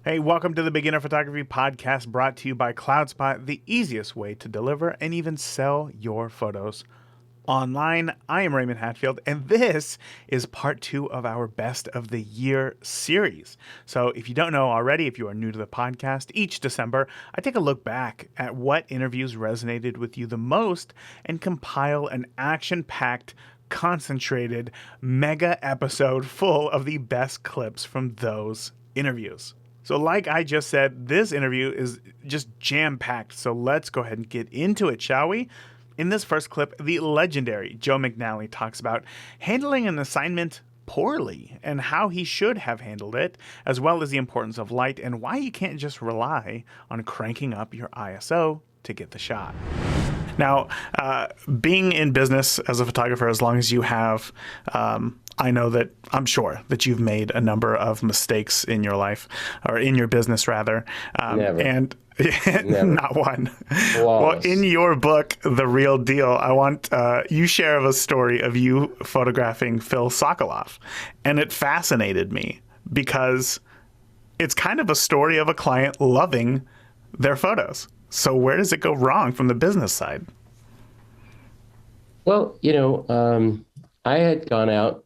Hey, welcome to the Beginner Photography Podcast brought to you by CloudSpot, the easiest way to deliver and even sell your photos online. I am Raymond Hatfield, and this is part 2 of our Best of the Year series. So, if you don't know already, if you are new to the podcast, each December I take a look back at what interviews resonated with you the most and compile an action packed, concentrated, mega episode full of the best clips from those interviews. So, like I just said, this interview is just jam packed. So, let's go ahead and get into it, shall we? In this first clip, the legendary Joe McNally talks about handling an assignment poorly and how he should have handled it, as well as the importance of light and why you can't just rely on cranking up your ISO to get the shot. Now, being in business as a photographer, as long as you have, I know that I'm sure that you've made a number of mistakes in your life, or in your business rather. Never. And Never. not one. Flawless. Well, in your book, The Real Deal, I want you share of a story of you photographing Phil Sokoloff. And it fascinated me because it's kind of a story of a client loving their photos. So where does it go wrong from the business side? Well, I had gone out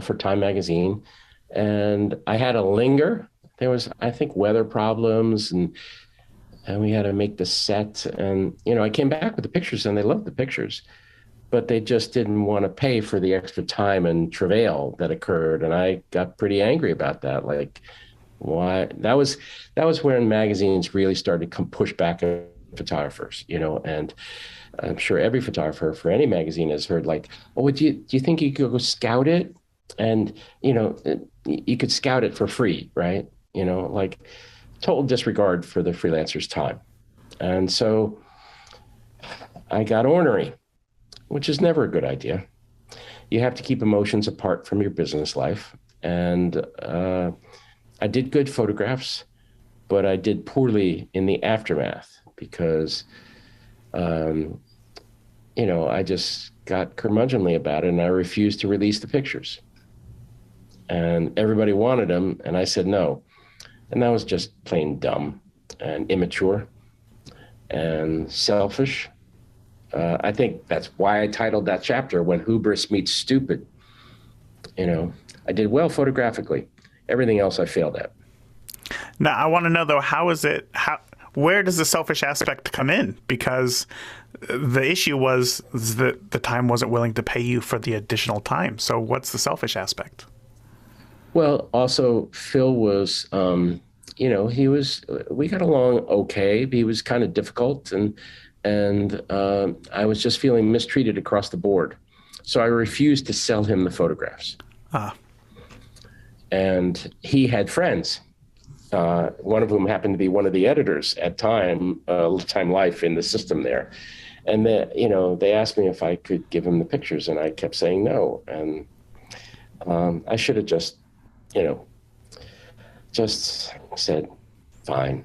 for Time magazine, and I had to linger. There was, I think, weather problems, and we had to make the set. And I came back with the pictures, and they loved the pictures, but they just didn't want to pay for the extra time and travail that occurred. And I got pretty angry about that. Like, why? That was when magazines really started to push back on photographers, and I'm sure every photographer for any magazine has heard like, oh, do you think you could go scout it? And, you could scout it for free, right? Like total disregard for the freelancer's time. And so I got ornery, which is never a good idea. You have to keep emotions apart from your business life. And I did good photographs, but I did poorly in the aftermath because, I just got curmudgeonly about it, and I refused to release the pictures. And everybody wanted them, and I said no. And that was just plain dumb and immature and selfish. I think that's why I titled that chapter, When Hubris Meets Stupid. I did well photographically. Everything else I failed at. Now, I want to know, though, where does the selfish aspect come in? Because the issue was that the time wasn't willing to pay you for the additional time. So what's the selfish aspect? Well, also Phil was, we got along okay. He was kind of difficult, and I was just feeling mistreated across the board. So I refused to sell him the photographs. And he had friends, one of whom happened to be one of the editors at Time Life in the system there. And they asked me if I could give him the pictures, and I kept saying no. And I should have just said, fine.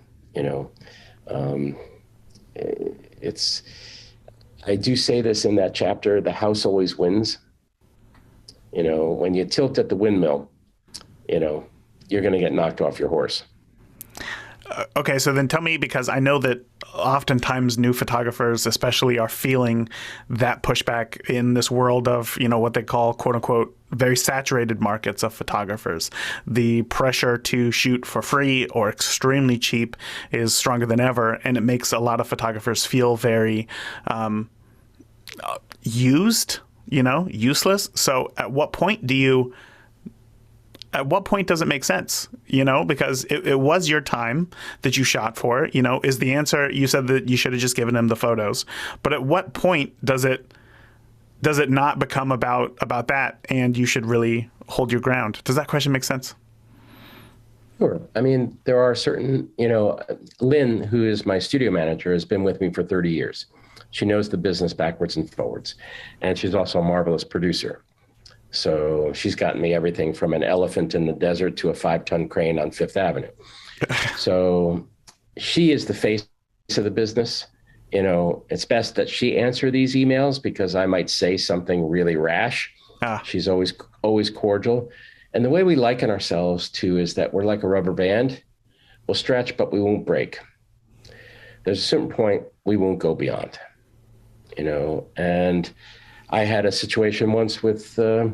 I do say this in that chapter, the house always wins. When you tilt at the windmill, you're going to get knocked off your horse. Okay, so then tell me, because I know that oftentimes new photographers especially are feeling that pushback in this world of, what they call, quote unquote, very saturated markets of photographers. The pressure to shoot for free or extremely cheap is stronger than ever, and it makes a lot of photographers feel very useless. So at what point does it make sense? Because it was your time that you shot for. Is the answer, you said that you should have just given him the photos, but at what point does it not become about that, and you should really hold your ground? Does that question make sense? Sure. I mean, there are certain, Lynn, who is my studio manager, has been with me for 30 years. She knows the business backwards and forwards, and she's also a marvelous producer. So she's gotten me everything from an elephant in the desert to a 5-ton crane on Fifth Avenue. So she is the face of the business. It's best that she answer these emails because I might say something really rash. She's always cordial. And the way we liken ourselves to is that we're like a rubber band. We'll stretch, but we won't break. There's a certain point we won't go beyond, and I had a situation once with, I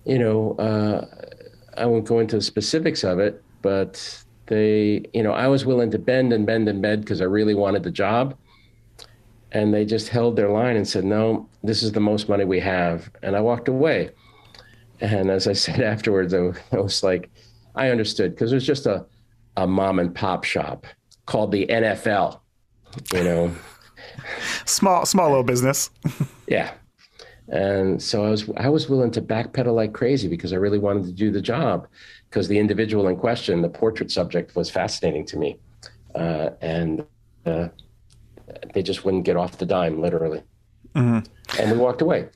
won't go into the specifics of it, but I was willing to bend and bend and bend because I really wanted the job. And they just held their line and said, no, this is the most money we have. And I walked away. And as I said afterwards, I was like, I understood, because it was just a mom and pop shop called the NFL, Small little business. Yeah. And so I was willing to backpedal like crazy because I really wanted to do the job, because the individual in question, the portrait subject, was fascinating to me. And they just wouldn't get off the dime, literally. Mm-hmm. And we walked away.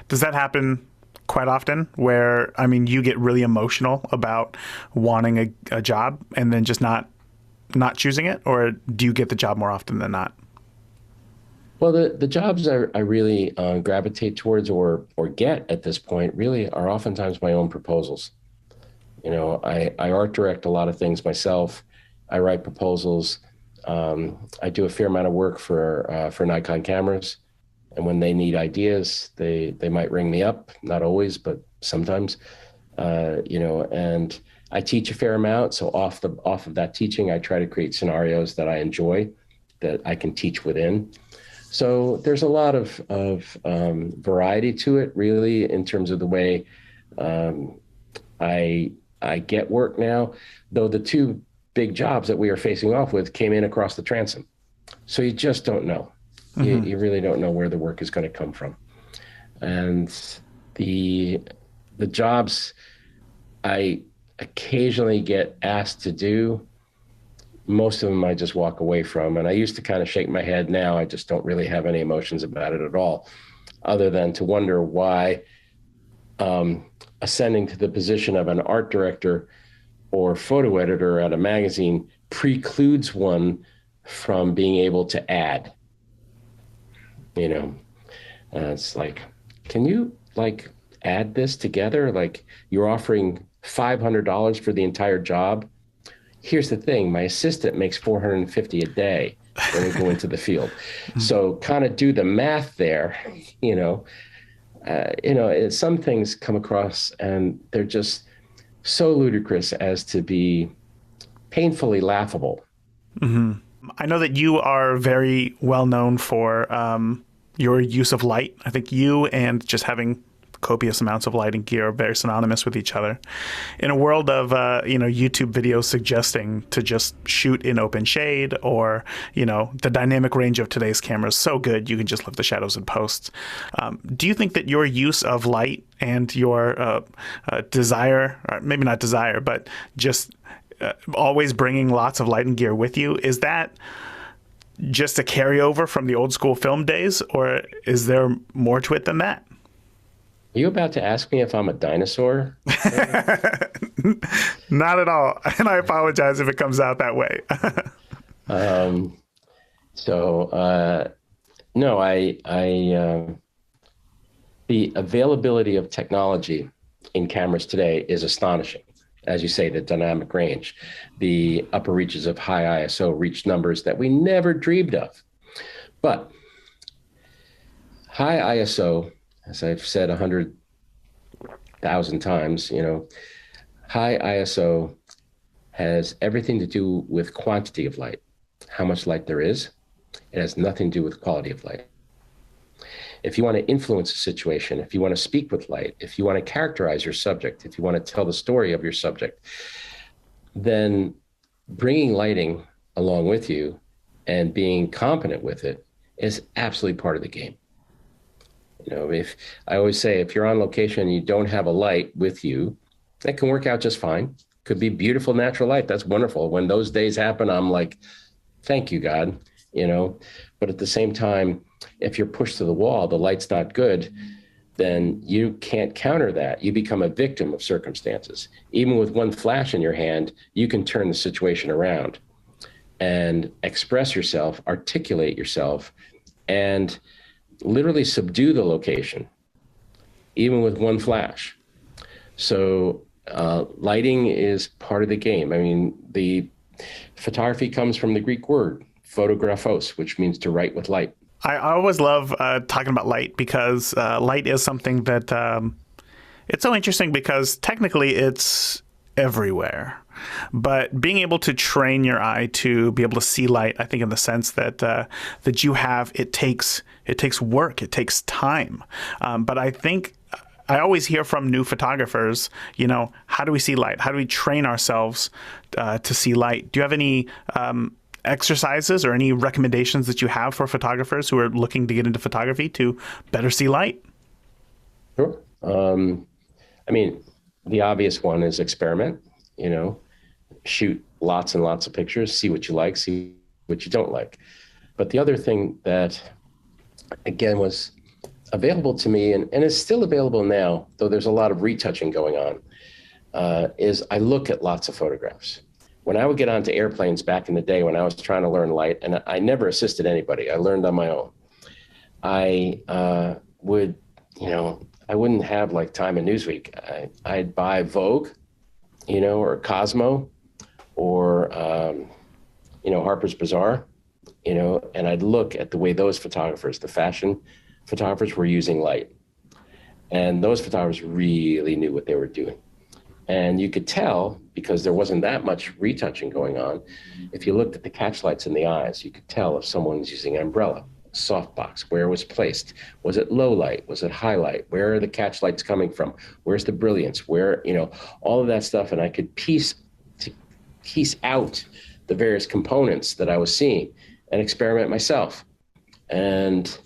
Does that happen quite often where, you get really emotional about wanting a job and then just not choosing it? Or do you get the job more often than not? Well, the jobs I really gravitate towards or get at this point really are oftentimes my own proposals. I art direct a lot of things myself. I write proposals. I do a fair amount of work for Nikon cameras. And when they need ideas, they might ring me up, not always, but sometimes, and I teach a fair amount. So off of that teaching, I try to create scenarios that I enjoy, that I can teach within. So there's a lot of variety to it, really, in terms of the way I get work now, though the two big jobs that we are facing off with came in across the transom. So you just don't know. Mm-hmm. You really don't know where the work is going to come from. And the jobs I occasionally get asked to do, most of them I just walk away from. And I used to kind of shake my head. Now I just don't really have any emotions about it at all, other than to wonder why ascending to the position of an art director or photo editor at a magazine precludes one from being able to add. It's like, can you add this together? Like, you're offering $500 for the entire job. Here's the thing: my assistant makes $450 a day when we go into the field. So kind of do the math there. Some things come across and they're just so ludicrous as to be painfully laughable. Mm-hmm. I know that you are very well known for your use of light. I think you and just having copious amounts of lighting gear are very synonymous with each other. In a world of YouTube videos suggesting to just shoot in open shade, or the dynamic range of today's camera is so good you can just lift the shadows in post. Do you think that your use of light and your desire, or maybe not desire, but just always bringing lots of lighting gear with you, is that just a carryover from the old school film days, or is there more to it than that? Are you about to ask me if I'm a dinosaur? Not at all. And I apologize if it comes out that way. No, the availability of technology in cameras today is astonishing. As you say, the dynamic range, the upper reaches of high ISO reach numbers that we never dreamed of. But high ISO, as I've said 100,000 times, high ISO has everything to do with quantity of light, how much light there is. It has nothing to do with quality of light. If you want to influence a situation, if you want to speak with light, if you want to characterize your subject, if you want to tell the story of your subject, then bringing lighting along with you and being competent with it is absolutely part of the game. If I always say, if you're on location and you don't have a light with you, that can work out just fine. Could be beautiful natural light. That's wonderful. When those days happen, I'm like, thank you, God, But at the same time, if you're pushed to the wall, the light's not good, then you can't counter that. You become a victim of circumstances. Even with one flash in your hand, you can turn the situation around and express yourself, articulate yourself, and literally subdue the location, even with one flash. So Lighting is part of the game. I mean, the photography comes from the Greek word photographos, which means to write with light. I always love talking about light because light is something that it's so interesting because technically it's everywhere. But being able to train your eye to be able to see light, I think in the sense that that you have, it takes work, it takes time. But I think I always hear from new photographers, how do we see light? How do we train ourselves to see light? Do you have any exercises or any recommendations that you have for photographers who are looking to get into photography to better see light? Sure. I mean, the obvious one is experiment, shoot lots and lots of pictures, see what you like, see what you don't like. But the other thing that, again, was available to me and is still available now, though there's a lot of retouching going on, is I look at lots of photographs. When I would get onto airplanes back in the day when I was trying to learn light, and I never assisted anybody, I learned on my own. I I wouldn't have like Time and Newsweek. I'd buy Vogue, or Cosmo, or Harper's Bazaar, and I'd look at the way those photographers, the fashion photographers, were using light, and those photographers really knew what they were doing. And you could tell, because there wasn't that much retouching going on, if you looked at the catch lights in the eyes, you could tell if someone was using an umbrella, softbox, where it was placed. Was it low light? Was it high light? Where are the catch lights coming from? Where's the brilliance? Where, all of that stuff. And I could piece out the various components that I was seeing and experiment myself. And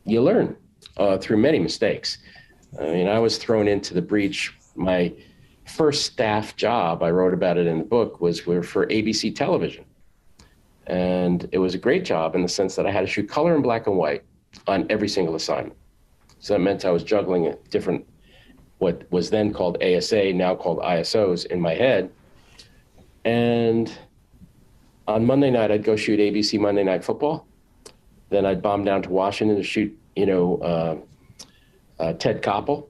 you learn through many mistakes. I mean, I was thrown into the breach. My first staff job, I wrote about it in the book, was for ABC television. And it was a great job in the sense that I had to shoot color and black and white on every single assignment. So that meant I was juggling different, what was then called ASA, now called ISOs, in my head. And on Monday night, I'd go shoot ABC Monday Night Football. Then I'd bomb down to Washington to shoot, Ted Koppel,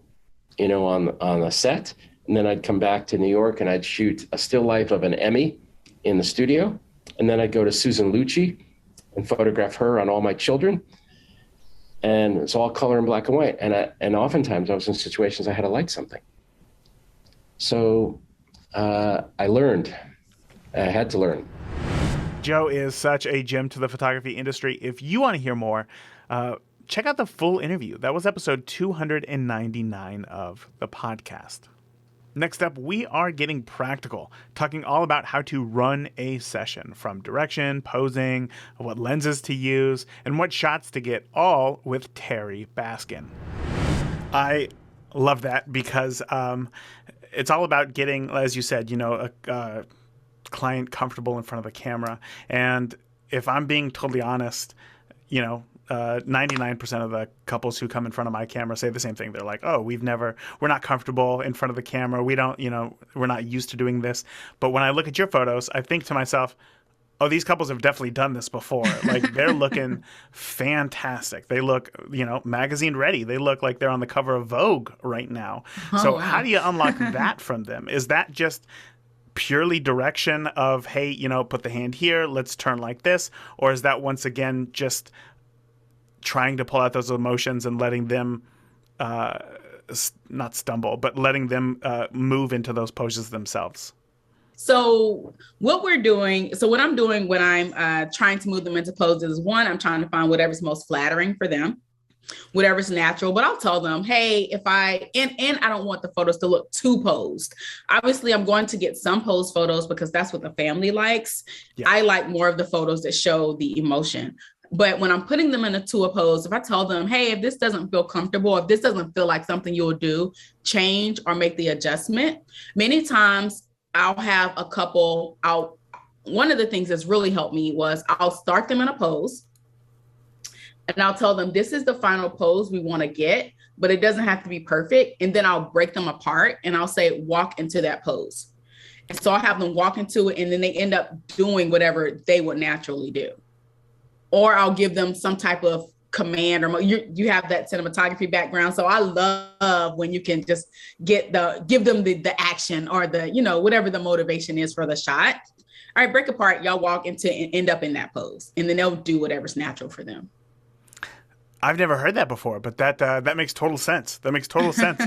on a set. And then I'd come back to New York and I'd shoot a still life of an Emmy in the studio. And then I'd go to Susan Lucci and photograph her on all my children. And it's all color and black and white. And oftentimes I was in situations I had to light something. So I learned. I had to learn. Joe is such a gem to the photography industry. If you want to hear more, check out the full interview. That was episode 299 of the podcast. Next up, we are getting practical, talking all about how to run a session, from direction, posing, what lenses to use, and what shots to get, all with Terri Baskin. I love that because it's all about getting, as you said, a client comfortable in front of the camera. And if I'm being totally honest, 99% of the couples who come in front of my camera say the same thing. They're like, oh, we're not comfortable in front of the camera. We don't, we're not used to doing this. But when I look at your photos, I think to myself, oh, these couples have definitely done this before. Like, they're looking fantastic. They look, magazine ready. They look like they're on the cover of Vogue right now. So how do you unlock that from them? Is that just purely direction of, hey, put the hand here, let's turn like this? Or is that once again just trying to pull out those emotions and letting them not stumble, but letting them move into those poses themselves? So what I'm doing when I'm trying to move them into poses, one, I'm trying to find whatever's most flattering for them, whatever's natural. But I'll tell them, hey, and I don't want the photos to look too posed. Obviously, I'm going to get some posed photos because that's what the family likes. Yeah. I like more of the photos that show the emotion. But when I'm putting them into a pose, if I tell them, hey, if this doesn't feel comfortable, if this doesn't feel like something you'll do, change or make the adjustment. Many times I'll have a couple out. One of the things that's really helped me was I'll start them in a pose and I'll tell them, this is the final pose we want to get, but it doesn't have to be perfect. And then I'll break them apart and I'll say, walk into that pose. And so I'll have them walk into it and then they end up doing whatever they would naturally do. Or I'll give them some type of command, or you have that cinematography background. So I love when you can just give them the action or the, whatever the motivation is for the shot. All right, break apart, y'all walk into and end up in that pose, and then they'll do whatever's natural for them. I've never heard that before, but that makes total sense. That makes total sense.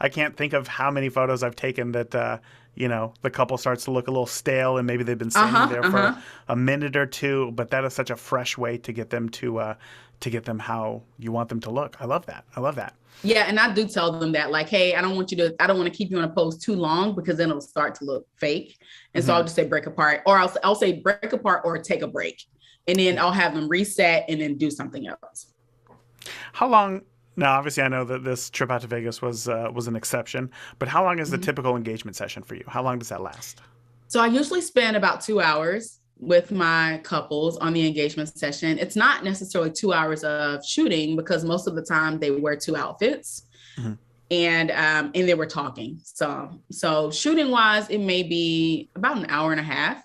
I can't think of how many photos I've taken that, the couple starts to look a little stale and maybe they've been standing there for a minute or two, but that is such a fresh way to get them to get them how you want them to look. I love that. Yeah. And I do tell them that, like, hey, I don't want to keep you in a pose too long, because then it'll start to look fake. And so I'll just say break apart, or I'll say break apart or take a break. And then I'll have them reset and then do something else. How long? Now, obviously, I know that this trip out to Vegas was an exception, but how long is the typical engagement session for you? How long does that last? So I usually spend about 2 hours with my couples on the engagement session. It's not necessarily 2 hours of shooting, because most of the time they wear 2 outfits, and they were talking. So shooting wise, it may be about an hour and a half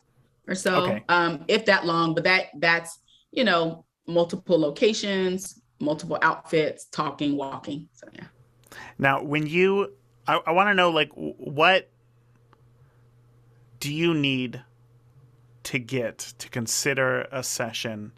or so, if that long. But that's multiple locations, multiple outfits, talking, walking. So yeah. Now, when I want to know, like, what do you need to get to consider a session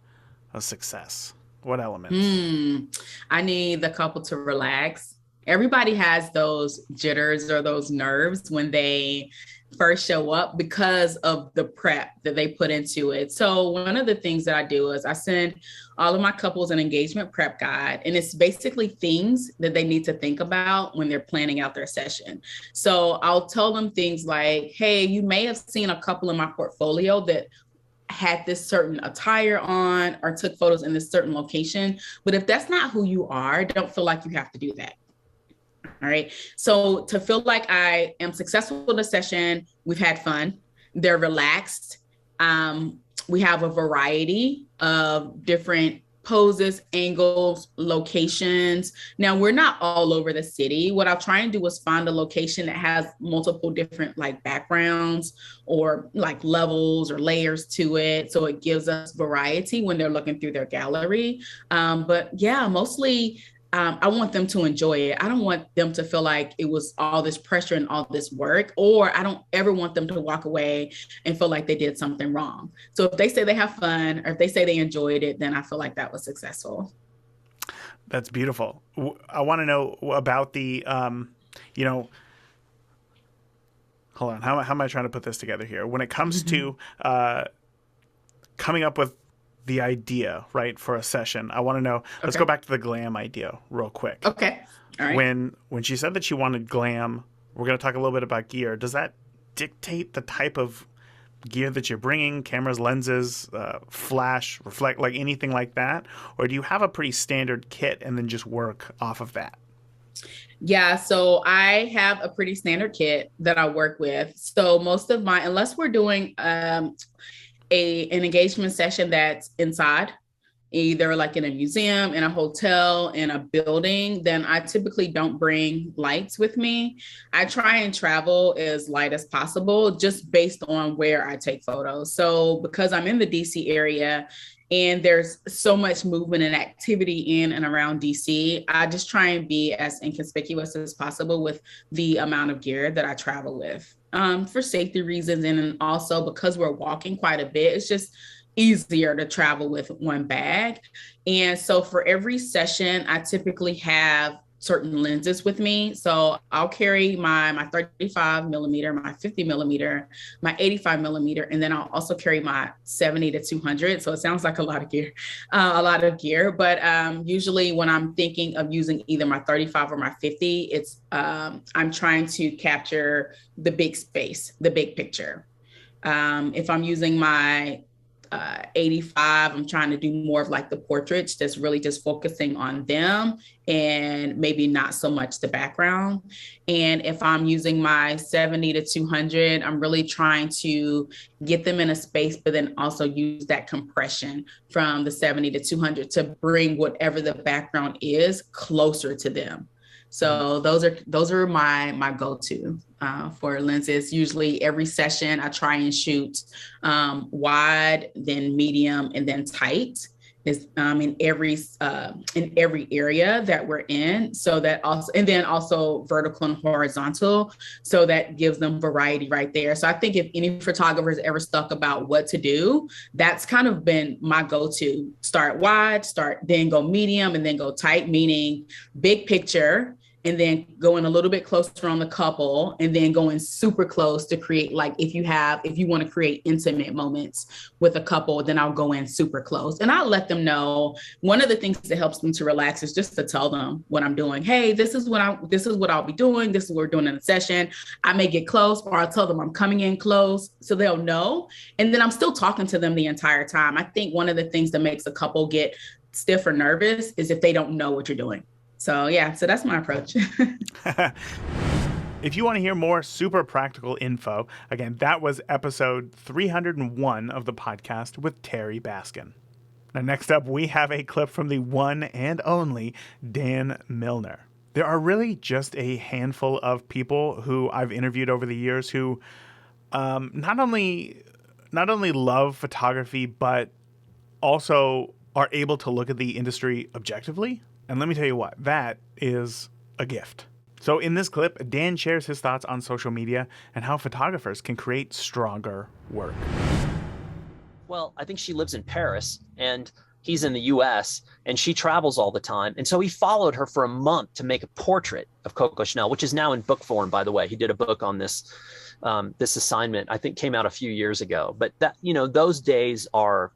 a success? What elements? I need the couple to relax. Everybody has those jitters or those nerves when they first show up because of the prep that they put into it. So one of the things that I do is I send all of my couples an engagement prep guide, and it's basically things that they need to think about when they're planning out their session. So I'll tell them things like, hey, you may have seen a couple in my portfolio that had this certain attire on or took photos in this certain location. But if that's not who you are, don't feel like you have to do that. All right. So to feel like I am successful in the session, we've had fun, they're relaxed. We have a variety of different poses, angles, locations. Now, we're not all over the city. What I'll try and do is find a location that has multiple different like backgrounds or like levels or layers to it. So it gives us variety when they're looking through their gallery. But yeah, mostly I want them to enjoy it. I don't want them to feel like it was all this pressure and all this work, or I don't ever want them to walk away and feel like they did something wrong. So if they say they have fun, or if they say they enjoyed it, then I feel like that was successful. That's beautiful. I want to know about the, hold on. How am I trying to put this together here? When it comes to coming up with the idea, right, for a session, I want to know, let's go back to the glam idea real quick. Okay. All right. When she said that she wanted glam, we're going to talk a little bit about gear. Does that dictate the type of gear that you're bringing, cameras, lenses, flash, reflect, like anything like that? Or do you have a pretty standard kit and then just work off of that? Yeah, so I have a pretty standard kit that I work with. So most of unless we're doing an engagement session that's inside, either like in a museum, in a hotel, in a building, then I typically don't bring lights with me. I try and travel as light as possible, just based on where I take photos. So because I'm in the DC area and there's so much movement and activity in and around DC, I just try and be as inconspicuous as possible with the amount of gear that I travel with. For safety reasons, and also because we're walking quite a bit, it's just easier to travel with one bag. And so for every session, I typically have certain lenses with me. So I'll carry my 35 millimeter, my 50 millimeter, my 85 millimeter, and then I'll also carry my 70 to 200. So it sounds like a lot of gear, but usually when I'm thinking of using either my 35 or my 50, it's I'm trying to capture the big space, the big picture. If I'm using my 85, I'm trying to do more of like the portraits that's really just focusing on them and maybe not so much the background. And if I'm using my 70 to 200, I'm really trying to get them in a space, but then also use that compression from the 70 to 200 to bring whatever the background is closer to them. So those are my go-to for lenses. Usually every session I try and shoot wide, then medium, and then tight. is in every area that we're in, so that also, and then also vertical and horizontal, so that gives them variety right there. So I think if any photographers ever stuck about what to do, that's kind of been my go-to. Start wide, then go medium, and then go tight, meaning big picture, and then going a little bit closer on the couple, and then going super close to create, like if you want to create intimate moments with a couple, then I'll go in super close. And I'll let them know. One of the things that helps them to relax is just to tell them what I'm doing. Hey, this is what I'll be doing. This is what we're doing in the session. I may get close, or I'll tell them I'm coming in close, so they'll know. And then I'm still talking to them the entire time. I think one of the things that makes a couple get stiff or nervous is if they don't know what you're doing. So that's my approach. If you want to hear more super practical info, again, that was episode 301 of the podcast with Terri Baskin. Now, next up, we have a clip from the one and only Dan Milnor. There are really just a handful of people who I've interviewed over the years who not only love photography, but also are able to look at the industry objectively. And let me tell you what, that is a gift. So in this clip, Dan shares his thoughts on social media and how photographers can create stronger work. Well, I think she lives in Paris and he's in the US and she travels all the time. And so he followed her for a month to make a portrait of Coco Chanel, which is now in book form, by the way. He did a book on this assignment, I think came out a few years ago. But that, those days are...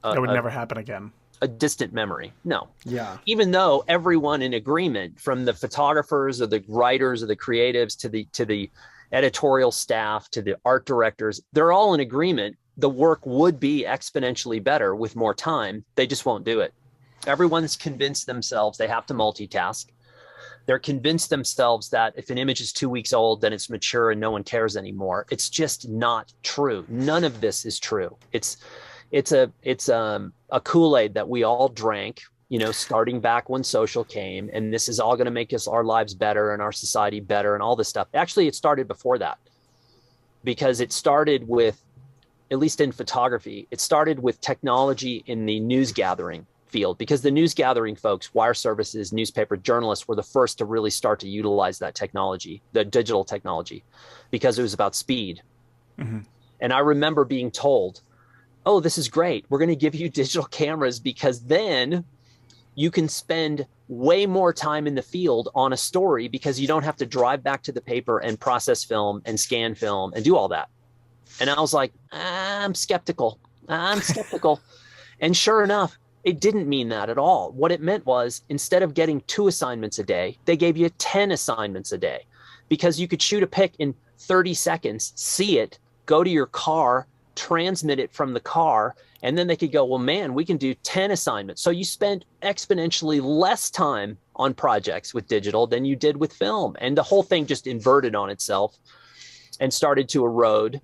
that would never happen again. A distant memory. No. Yeah. Even though everyone in agreement, from the photographers or the writers or the creatives to the editorial staff to the art directors, they're all in agreement the work would be exponentially better with more time. They just won't do it. Everyone's convinced themselves they have to multitask. They're convinced themselves that if an image is 2 weeks old, then it's mature and no one cares anymore. It's just not true. None of this is true. It's a Kool-Aid that we all drank, starting back when social came, and this is all going to make our lives better and our society better and all this stuff. Actually, it started before that, because it started with, at least in photography, it started with technology in the news gathering field, because the news gathering folks, wire services, newspaper journalists, were the first to really start to utilize that technology, the digital technology, because it was about speed. Mm-hmm. And I remember being told, oh, this is great. We're going to give you digital cameras because then you can spend way more time in the field on a story, because you don't have to drive back to the paper and process film and scan film and do all that. And I was like, I'm skeptical. And sure enough, it didn't mean that at all. What it meant was, instead of getting 2 assignments a day, they gave you 10 assignments a day, because you could shoot a pic in 30 seconds, see it, go to your car, transmit it from the car, and then they could go, well, man, we can do 10 assignments. So you spent exponentially less time on projects with digital than you did with film. And the whole thing just inverted on itself and started to erode.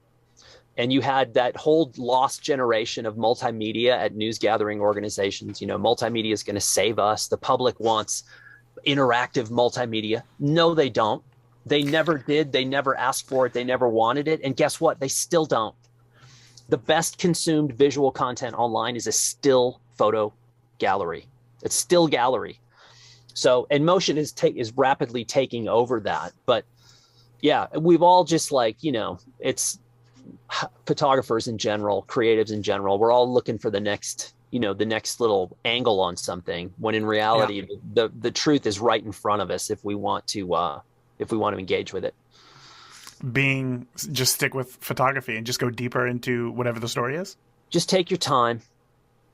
And you had that whole lost generation of multimedia at news gathering organizations. Multimedia is going to save us. The public wants interactive multimedia. No, they don't. They never did. They never asked for it. They never wanted it. And guess what? They still don't. The best consumed visual content online is a still photo gallery. It's still gallery. So, and motion is rapidly taking over that. But yeah, we've all just it's photographers in general, creatives in general, we're all looking for the next little angle on something, when in reality, the truth is right in front of us if we want to engage with it. Just stick with photography and just go deeper into whatever the story is? Just take your time.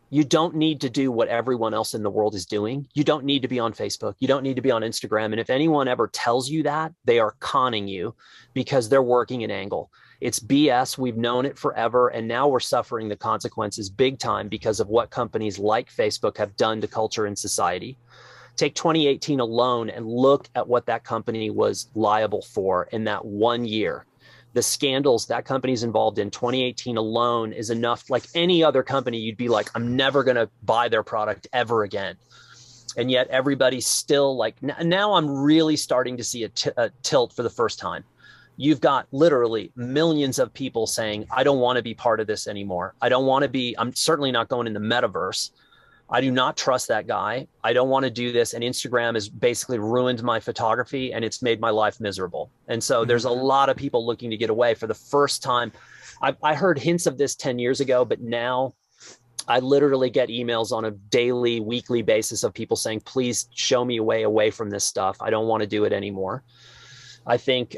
You don't need to do what everyone else in the world is doing. You don't need to be on Facebook. You don't need to be on Instagram. And if anyone ever tells you that, they are conning you, because they're working an angle. It's BS. We've known it forever. And now we're suffering the consequences big time because of what companies like Facebook have done to culture and society. Take 2018 alone and look at what that company was liable for in that 1 year. The scandals that company's involved in 2018 alone is enough. Like any other company, you'd be like, I'm never going to buy their product ever again. And yet everybody's still like, now I'm really starting to see a tilt for the first time. You've got literally millions of people saying, I don't want to be part of this anymore. I'm certainly not going in the metaverse. I do not trust that guy. I don't want to do this. And Instagram has basically ruined my photography and it's made my life miserable. And so there's a lot of people looking to get away for the first time. I heard hints of this 10 years ago, but now I literally get emails on a daily, weekly basis of people saying, please show me a way away from this stuff. I don't want to do it anymore. I think,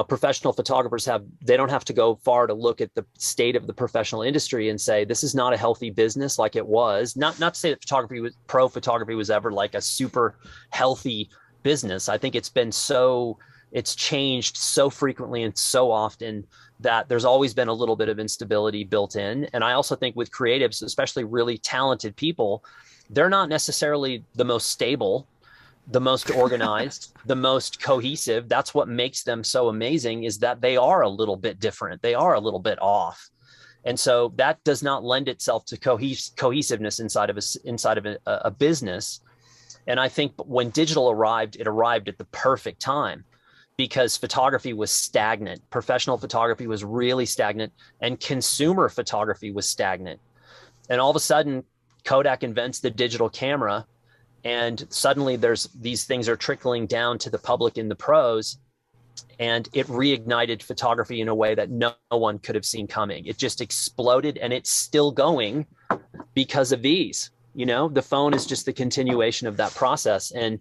professional photographers they don't have to go far to look at the state of the professional industry and say, this is not a healthy business like it was. Not to say that pro photography was ever like a super healthy business. I think it's changed so frequently and so often that there's always been a little bit of instability built in. And I also think with creatives, especially really talented people, they're not necessarily the most stable, the most organized, the most cohesive. That's what makes them so amazing, is that they are a little bit different. They are a little bit off. And so that does not lend itself to cohesiveness inside of a business. And I think when digital arrived, it arrived at the perfect time, because photography was stagnant. Professional photography was really stagnant, and consumer photography was stagnant. And all of a sudden, Kodak invents the digital camera, and suddenly these things are trickling down to the public and the pros, and it reignited photography in a way that no one could have seen coming. It just exploded, and it's still going because of these. The phone is just the continuation of that process, and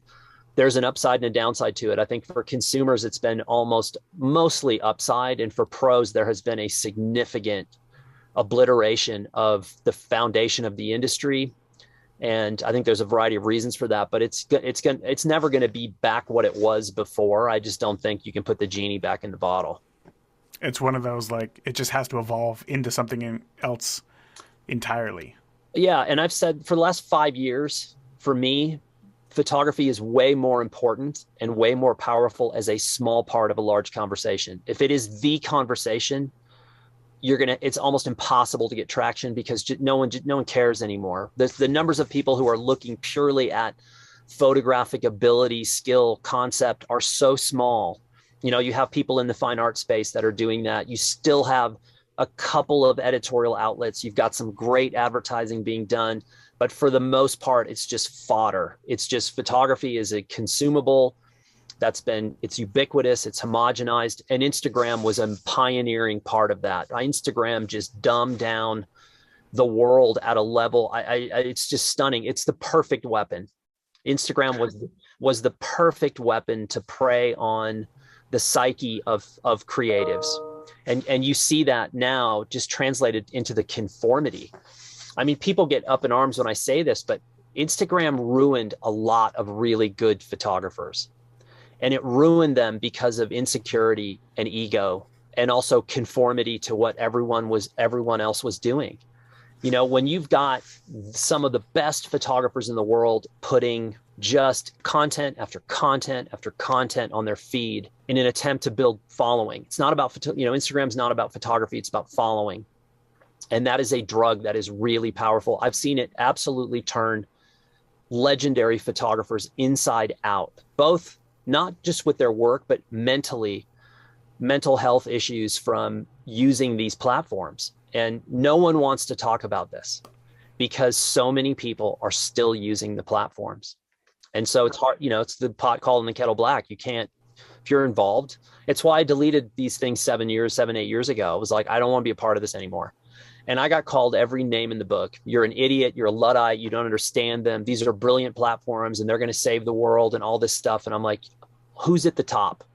there's an upside and a downside to it. I think for consumers, it's been mostly upside, and for pros, there has been a significant obliteration of the foundation of the industry. And I think there's a variety of reasons for that, but it's never going to be back what it was before. I just don't think you can put the genie back in the bottle. It's one of those, like, it just has to evolve into something else entirely. Yeah. And I've said for the last 5 years, for me, photography is way more important and way more powerful as a small part of a large conversation. If it is the conversation, it's almost impossible to get traction, because no one cares anymore. The numbers of people who are looking purely at photographic ability, skill, concept are so small. You have people in the fine art space that are doing that. You still have a couple of editorial outlets. You've got some great advertising being done, but for the most part, it's just fodder. It's just photography is a consumable. It's ubiquitous, it's homogenized, and Instagram was a pioneering part of that. Instagram just dumbed down the world at a level. It's just stunning. It's the perfect weapon. Instagram was the perfect weapon to prey on the psyche of creatives. And you see that now just translated into the conformity. I mean, people get up in arms when I say this, but Instagram ruined a lot of really good photographers. And it ruined them because of insecurity and ego, and also conformity to what everyone else was doing. When you've got some of the best photographers in the world putting just content after content after content on their feed in an attempt to build following. It's not about, Instagram's not about photography, it's about following. And that is a drug that is really powerful. I've seen it absolutely turn legendary photographers inside out, both not just with their work, but mental health issues from using these platforms. And no one wants to talk about this because so many people are still using the platforms. And so it's hard, it's the pot calling the kettle black. You can't, if you're involved. It's why I deleted these things 8 years ago. I was like, I don't want to be a part of this anymore. And I got called every name in the book. You're an idiot. You're a Luddite. You don't understand them. These are brilliant platforms and they're going to save the world and all this stuff. And I'm like, who's at the top?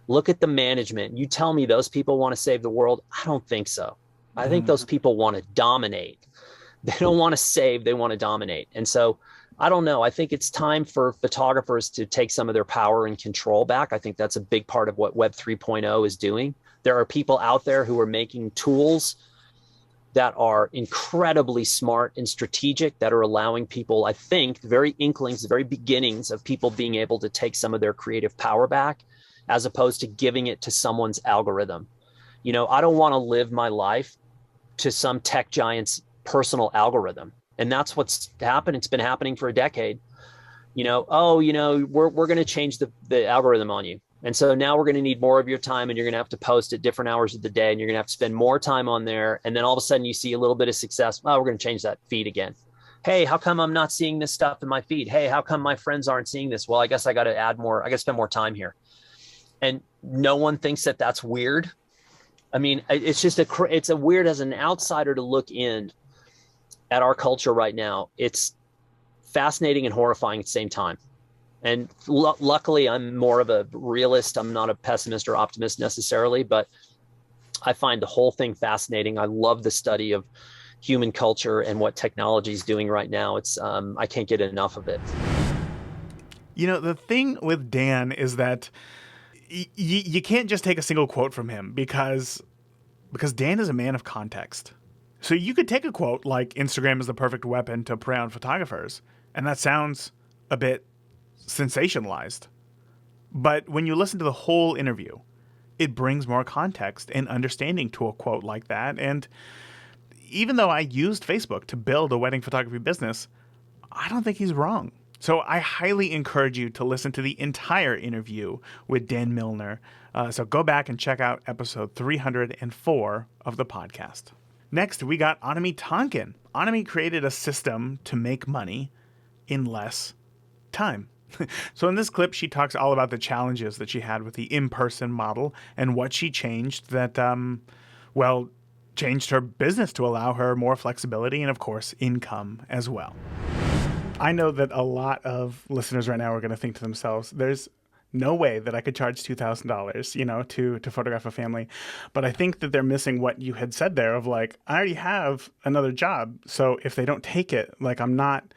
Look at the management. You tell me those people want to save the world. I don't think so. I think those people want to dominate. They don't want to save. They want to dominate. And so I don't know. I think it's time for photographers to take some of their power and control back. I think that's a big part of what Web 3.0 is doing. There are people out there who are making tools that are incredibly smart and strategic, that are allowing people, I think, the very inklings, the very beginnings of people being able to take some of their creative power back, as opposed to giving it to someone's algorithm. I don't want to live my life to some tech giant's personal algorithm. And that's what's happened. It's been happening for a decade. We're going to change the algorithm on you. And so now we're going to need more of your time, and you're going to have to post at different hours of the day, and you're going to have to spend more time on there. And then all of a sudden you see a little bit of success. Oh, we're going to change that feed again. Hey, how come I'm not seeing this stuff in my feed? Hey, how come my friends aren't seeing this? Well, I guess I got to add more. I got to spend more time here. And no one thinks that that's weird. I mean, it's just it's a weird as an outsider to look in at our culture right now. It's fascinating and horrifying at the same time. And luckily, I'm more of a realist. I'm not a pessimist or optimist necessarily, but I find the whole thing fascinating. I love the study of human culture and what technology is doing right now. It's I can't get enough of it. You know, the thing with Dan is that you can't just take a single quote from him because Dan is a man of context. So you could take a quote like Instagram is the perfect weapon to prey on photographers, and that sounds a bit sensationalized. But when you listen to the whole interview, it brings more context and understanding to a quote like that. And even though I used Facebook to build a wedding photography business, I don't think he's wrong. So I highly encourage you to listen to the entire interview with Dan Milnor. So go back and check out episode 304 of the podcast. Next, we got Annemie Tonken. Annemie created a system to make money in less time. So in this clip, she talks all about the challenges that she had with the in-person model and what she changed that, changed her business to allow her more flexibility and, of course, income as well. I know that a lot of listeners right now are going to think to themselves, there's no way that I could charge $2,000, to photograph a family. But I think that they're missing what you had said there of like, I already have another job. So if they don't take it, like I'm not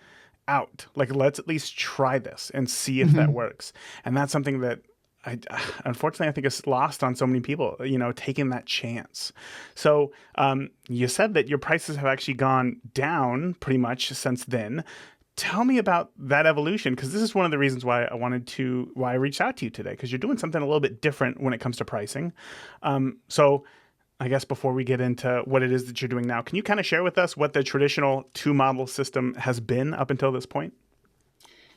out. Like, let's at least try this and see if that works. And that's something that unfortunately, I think is lost on so many people, taking that chance. So you said that your prices have actually gone down pretty much since then. Tell me about that evolution, because this is one of the reasons why I reached out to you today, because you're doing something a little bit different when it comes to pricing. So I guess before we get into what it is that you're doing now, can you kind of share with us what the traditional two-model system has been up until this point?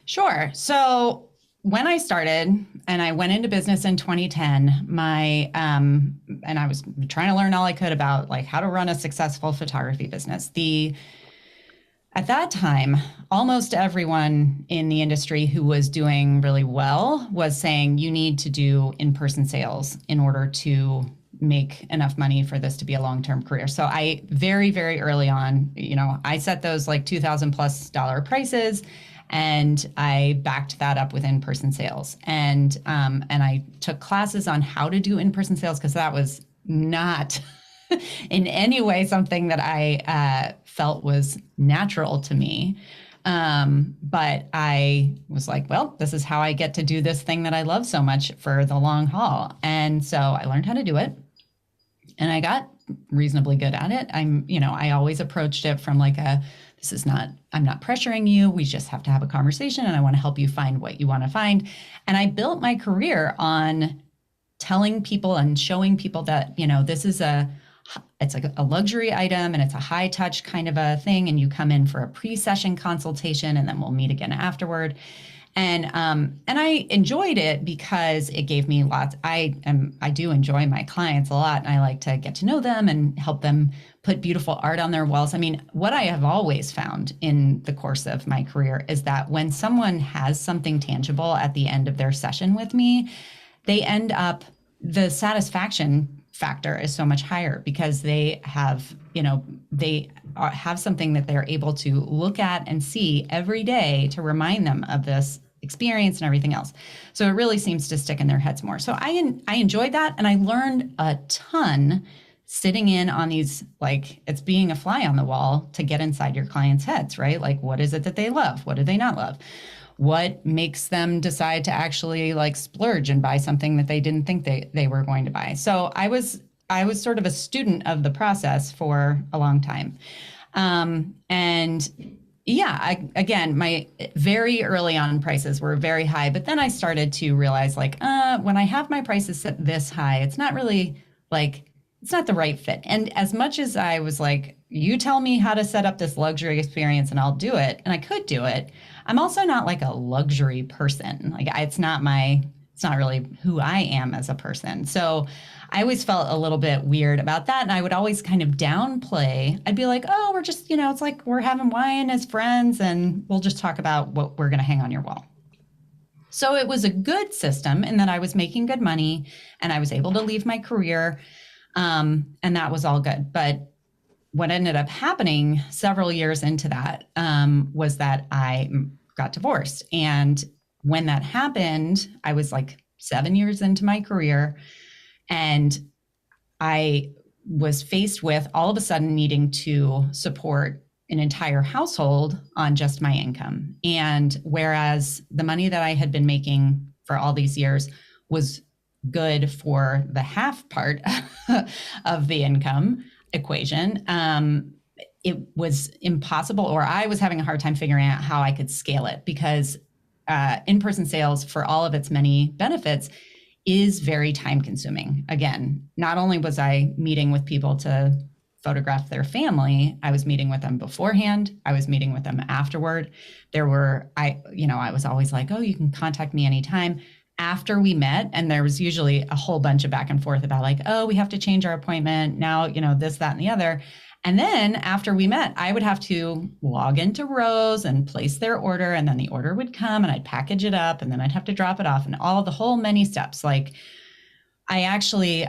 Sure. So when I started and I went into business in 2010, and I was trying to learn all I could about like how to run a successful photography business. At that time, almost everyone in the industry who was doing really well was saying you need to do in-person sales in order to make enough money for this to be a long-term career. So I very, very early on, I set those like $2,000+ prices, and I backed that up with in-person sales. And I took classes on how to do in-person sales because that was not in any way something that I felt was natural to me. But I was like, well, this is how I get to do this thing that I love so much for the long haul. And so I learned how to do it, and I got reasonably good at it. I always approached it from like I'm not pressuring you. We just have to have a conversation, and I want to help you find what you want to find. And I built my career on telling people and showing people that, it's like a luxury item and it's a high touch kind of a thing. And you come in for a pre-session consultation, and then we'll meet again afterward. And I enjoyed it because it gave me lots. I do enjoy my clients a lot, and I like to get to know them and help them put beautiful art on their walls. I mean, what I have always found in the course of my career is that when someone has something tangible at the end of their session with me, they end up, the satisfaction factor is so much higher because they have, have something that they're able to look at and see every day to remind them of this experience and everything else. So it really seems to stick in their heads more. So I enjoyed that. And I learned a ton sitting in on these, like, it's being a fly on the wall to get inside your clients' heads, right? Like, what is it that they love? What do they not love? What makes them decide to actually like splurge and buy something that they didn't think they were going to buy? So I was sort of a student of the process for a long time. Again, my very early on prices were very high, but then I started to realize like, when I have my prices set this high, it's not really like, it's not the right fit. And as much as I was like, you tell me how to set up this luxury experience and I'll do it, and I could do it, I'm also not like a luxury person. Like it's not really who I am as a person. So I always felt a little bit weird about that. And I would always kind of downplay. I'd be like, oh, we're just, it's like we're having wine as friends and we'll just talk about what we're going to hang on your wall. So it was a good system in that I was making good money and I was able to leave my career. And that was all good. But what ended up happening several years into that was that I got divorced. And when that happened, I was like 7 years into my career, and I was faced with all of a sudden needing to support an entire household on just my income. And whereas the money that I had been making for all these years was good for the half part of the income equation, it was impossible, or I was having a hard time figuring out how I could scale it, because in-person sales, for all of its many benefits, is very time consuming. Again, not only was I meeting with people to photograph their family, I was meeting with them beforehand. I was meeting with them afterward. I was always like, oh, you can contact me anytime. After we met, and there was usually a whole bunch of back and forth about like, oh, we have to change our appointment now, this, that, and the other. And then after we met, I would have to log into Rose and place their order, and then the order would come and I'd package it up, and then I'd have to drop it off, and all the whole many steps. Like, I actually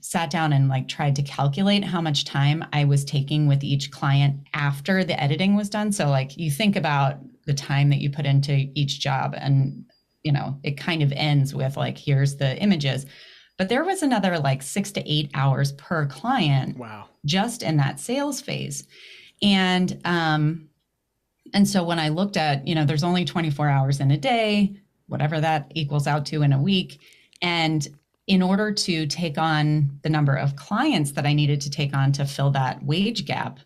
sat down and like tried to calculate how much time I was taking with each client after the editing was done. So like, you think about the time that you put into each job, and it kind of ends with like, here's the images. But there was another like 6 to 8 hours per client. Wow. Just in that sales phase. And so when I looked at, there's only 24 hours in a day, whatever that equals out to in a week. And in order to take on the number of clients that I needed to take on to fill that wage gap,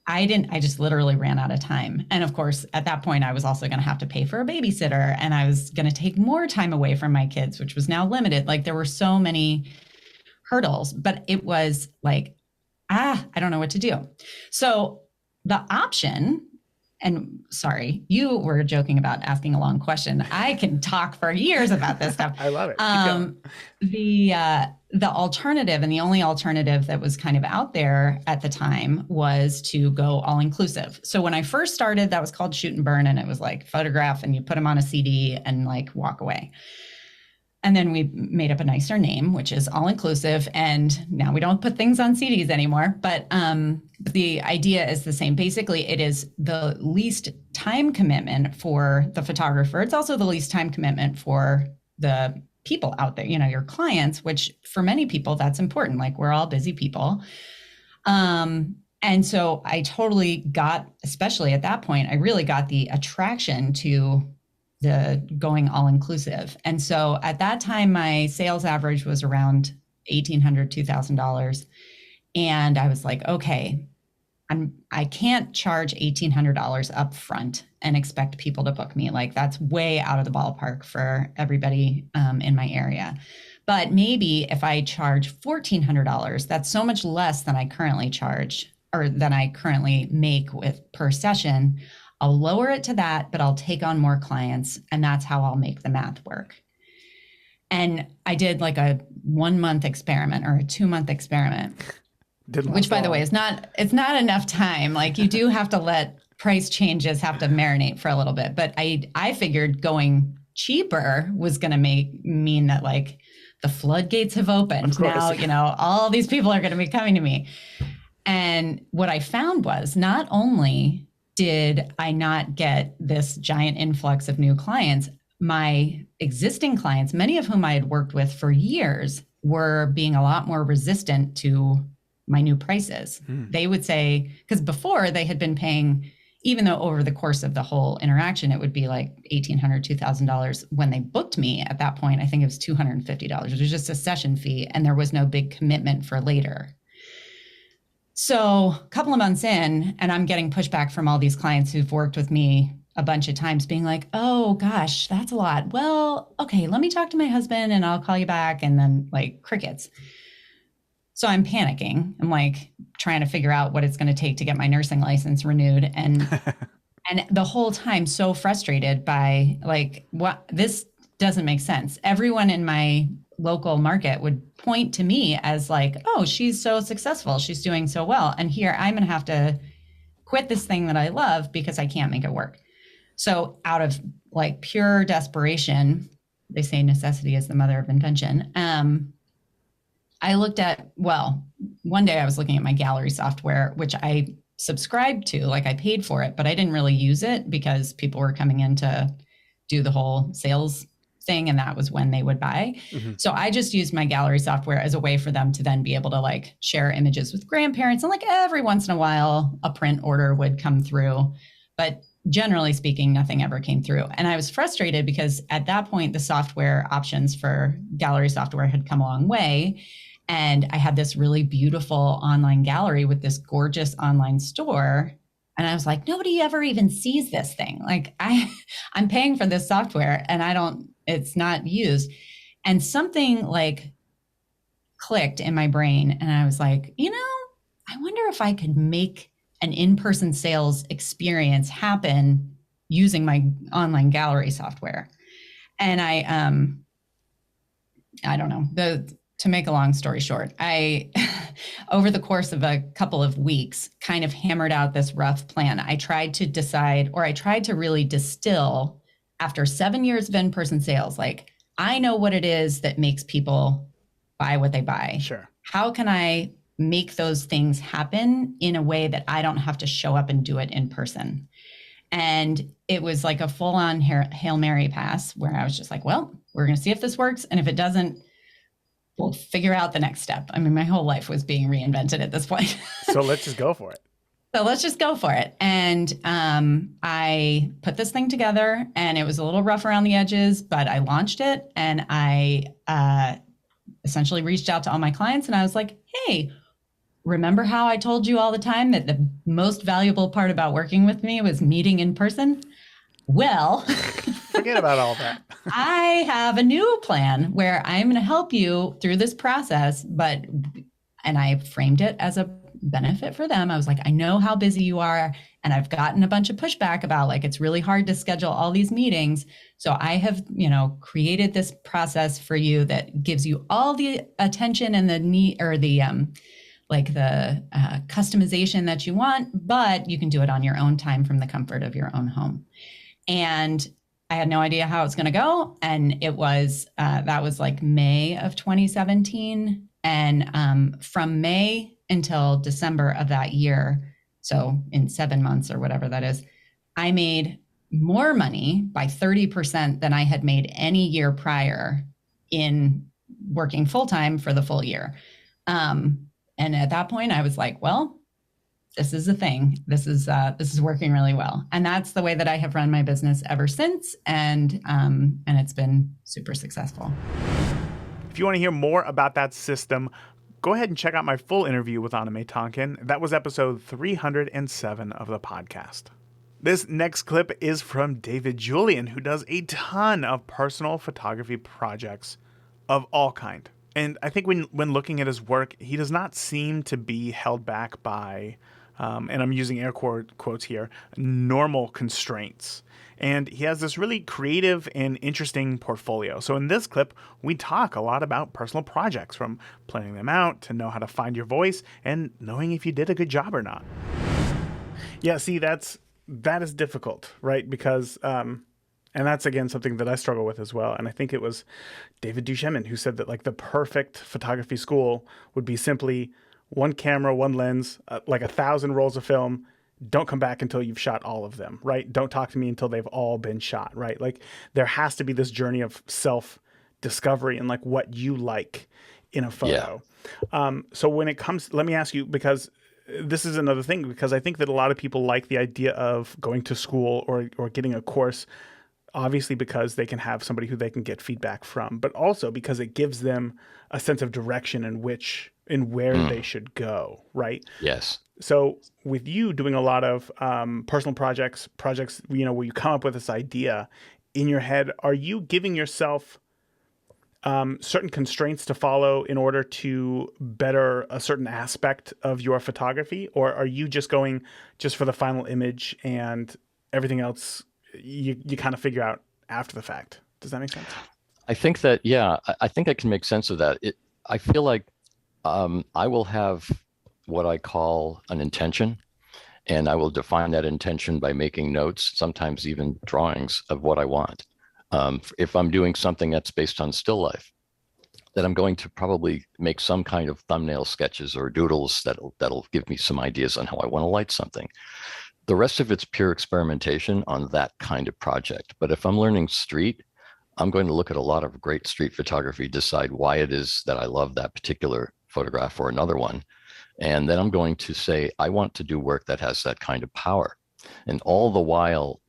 I just literally ran out of time. And of course, at that point, I was also going to have to pay for a babysitter, and I was going to take more time away from my kids, which was now limited. Like, there were so many hurdles, but it was like, I don't know what to do. So the option, and sorry, you were joking about asking a long question. I can talk for years about this stuff. I love it. The alternative, and the only alternative that was kind of out there at the time, was to go all inclusive. So when I first started, that was called shoot and burn, and it was like photograph and you put them on a CD and like walk away. And then we made up a nicer name, which is all inclusive. And now we don't put things on CDs anymore, but the idea is the same. Basically, it is the least time commitment for the photographer. It's also the least time commitment for the people out there, your clients, which for many people, that's important. Like, we're all busy people. And so I totally got, especially at that point, I really got the attraction to the going all inclusive. And so at that time, my sales average was around $1,800, $2,000. And I was like, okay, I can't charge $1,800 up front and expect people to book me. Like, that's way out of the ballpark for everybody in my area. But maybe if I charge $1,400, that's so much less than I currently charge, or than I currently make with per session. I'll lower it to that, but I'll take on more clients, and that's how I'll make the math work. And I did like a 1 month experiment or a 2 month experiment. Which, by the way, it's not enough time. Like, you do have to let price changes have to marinate for a little bit. But I figured going cheaper was going to mean that like the floodgates have opened. Now, all these people are going to be coming to me. And what I found was, not only did I not get this giant influx of new clients, my existing clients, many of whom I had worked with for years, were being a lot more resistant to my new prices. They would say, because before they had been paying, even though over the course of the whole interaction, it would be like $1,800, $2,000. When they booked me at that point, I think it was $250. It was just a session fee, and there was no big commitment for later. So a couple of months in, and I'm getting pushback from all these clients who've worked with me a bunch of times, being like, oh gosh, that's a lot. Well, okay, let me talk to my husband and I'll call you back. And then like crickets. So I'm panicking. I'm like trying to figure out what it's going to take to get my nursing license renewed. And the whole time so frustrated by like, what, this doesn't make sense. Everyone in my local market would point to me as like, oh, she's so successful. She's doing so well. And here I'm going to have to quit this thing that I love because I can't make it work. So out of like pure desperation, they say necessity is the mother of invention. I looked at, well, one day I was looking at my gallery software, which I subscribed to, like I paid for it, but I didn't really use it because people were coming in to do the whole sales thing. And that was when they would buy. Mm-hmm. So I just used my gallery software as a way for them to then be able to like share images with grandparents. And like every once in a while, a print order would come through. But generally speaking, nothing ever came through. And I was frustrated because at that point, the software options for gallery software had come a long way. And I had this really beautiful online gallery with this gorgeous online store. And I was like, nobody ever even sees this thing. Like I'm paying for this software and it's not used. And something like clicked in my brain. And I was like, I wonder if I could make an in-person sales experience happen using my online gallery software. And I don't know, to make a long story short, I, over the course of a couple of weeks, kind of hammered out this rough plan. I tried to really distill after 7 years of in-person sales, like I know what it is that makes people buy what they buy. Sure. How can I make those things happen in a way that I don't have to show up and do it in person? And it was like a full-on Hail Mary pass where I was just like, well, we're going to see if this works. And if it doesn't, we'll figure out the next step. I mean, my whole life was being reinvented at this point. So let's just go for it. And I put this thing together and it was a little rough around the edges, but I launched it and I essentially reached out to all my clients and I was like, hey, remember how I told you all the time that the most valuable part about working with me was meeting in person? Well, forget about all that. I have a new plan where I'm going to help you through this process, and I framed it as a benefit for them. I was like, I know how busy you are, and I've gotten a bunch of pushback about like, it's really hard to schedule all these meetings. So I have, created this process for you that gives you all the attention and the need or the, customization that you want, but you can do it on your own time from the comfort of your own home. And I had no idea how it's going to go. And it was, that was like May of 2017. And from May until December of that year, so in 7 months or whatever that is, I made more money by 30% than I had made any year prior in working full-time for the full year. And at that point I was like, well, this is a thing. This is working really well. And that's the way that I have run my business ever since. And it's been super successful. If you want to hear more about that system, go ahead and check out my full interview with Annemie Tonken. That was episode 307 of the podcast. This next clip is from David Julian, who does a ton of personal photography projects of all kind. And I think when looking at his work, he does not seem to be held back by, and I'm using air quotes here, normal constraints. And he has this really creative and interesting portfolio. So in this clip, we talk a lot about personal projects, from planning them out to know how to find your voice and knowing if you did a good job or not. Yeah, see, that is difficult, right? Because, and that's, again, something that I struggle with as well. And I think it was David Duchemin who said that like the perfect photography school would be simply one camera, one lens, like 1,000 rolls of film. Don't come back until you've shot all of them, right? Don't talk to me until they've all been shot, right? Like there has to be this journey of self-discovery and like what you like in a photo. Yeah. So when it comes, let me ask you, because this is another thing, because I think that a lot of people like the idea of going to school or getting a course, obviously because they can have somebody who they can get feedback from, but also because it gives them a sense of direction in where they should go, right? Yes. So with you doing a lot of personal projects, where you come up with this idea in your head, are you giving yourself certain constraints to follow in order to better a certain aspect of your photography? Or are you just going just for the final image and everything else you kind of figure out after the fact? Does that make sense? I think that, yeah, I think I can make sense of that. I feel like I will have what I call an intention, and I will define that intention by making notes, sometimes even drawings of what I want. If I'm doing something that's based on still life, that I'm going to probably make some kind of thumbnail sketches or doodles that'll give me some ideas on how I want to light something. The rest of it's pure experimentation on that kind of project. But if I'm learning street, I'm going to look at a lot of great street photography, decide why it is that I love that particular photograph or another one. And then I'm going to say, I want to do work that has that kind of power. And all the while,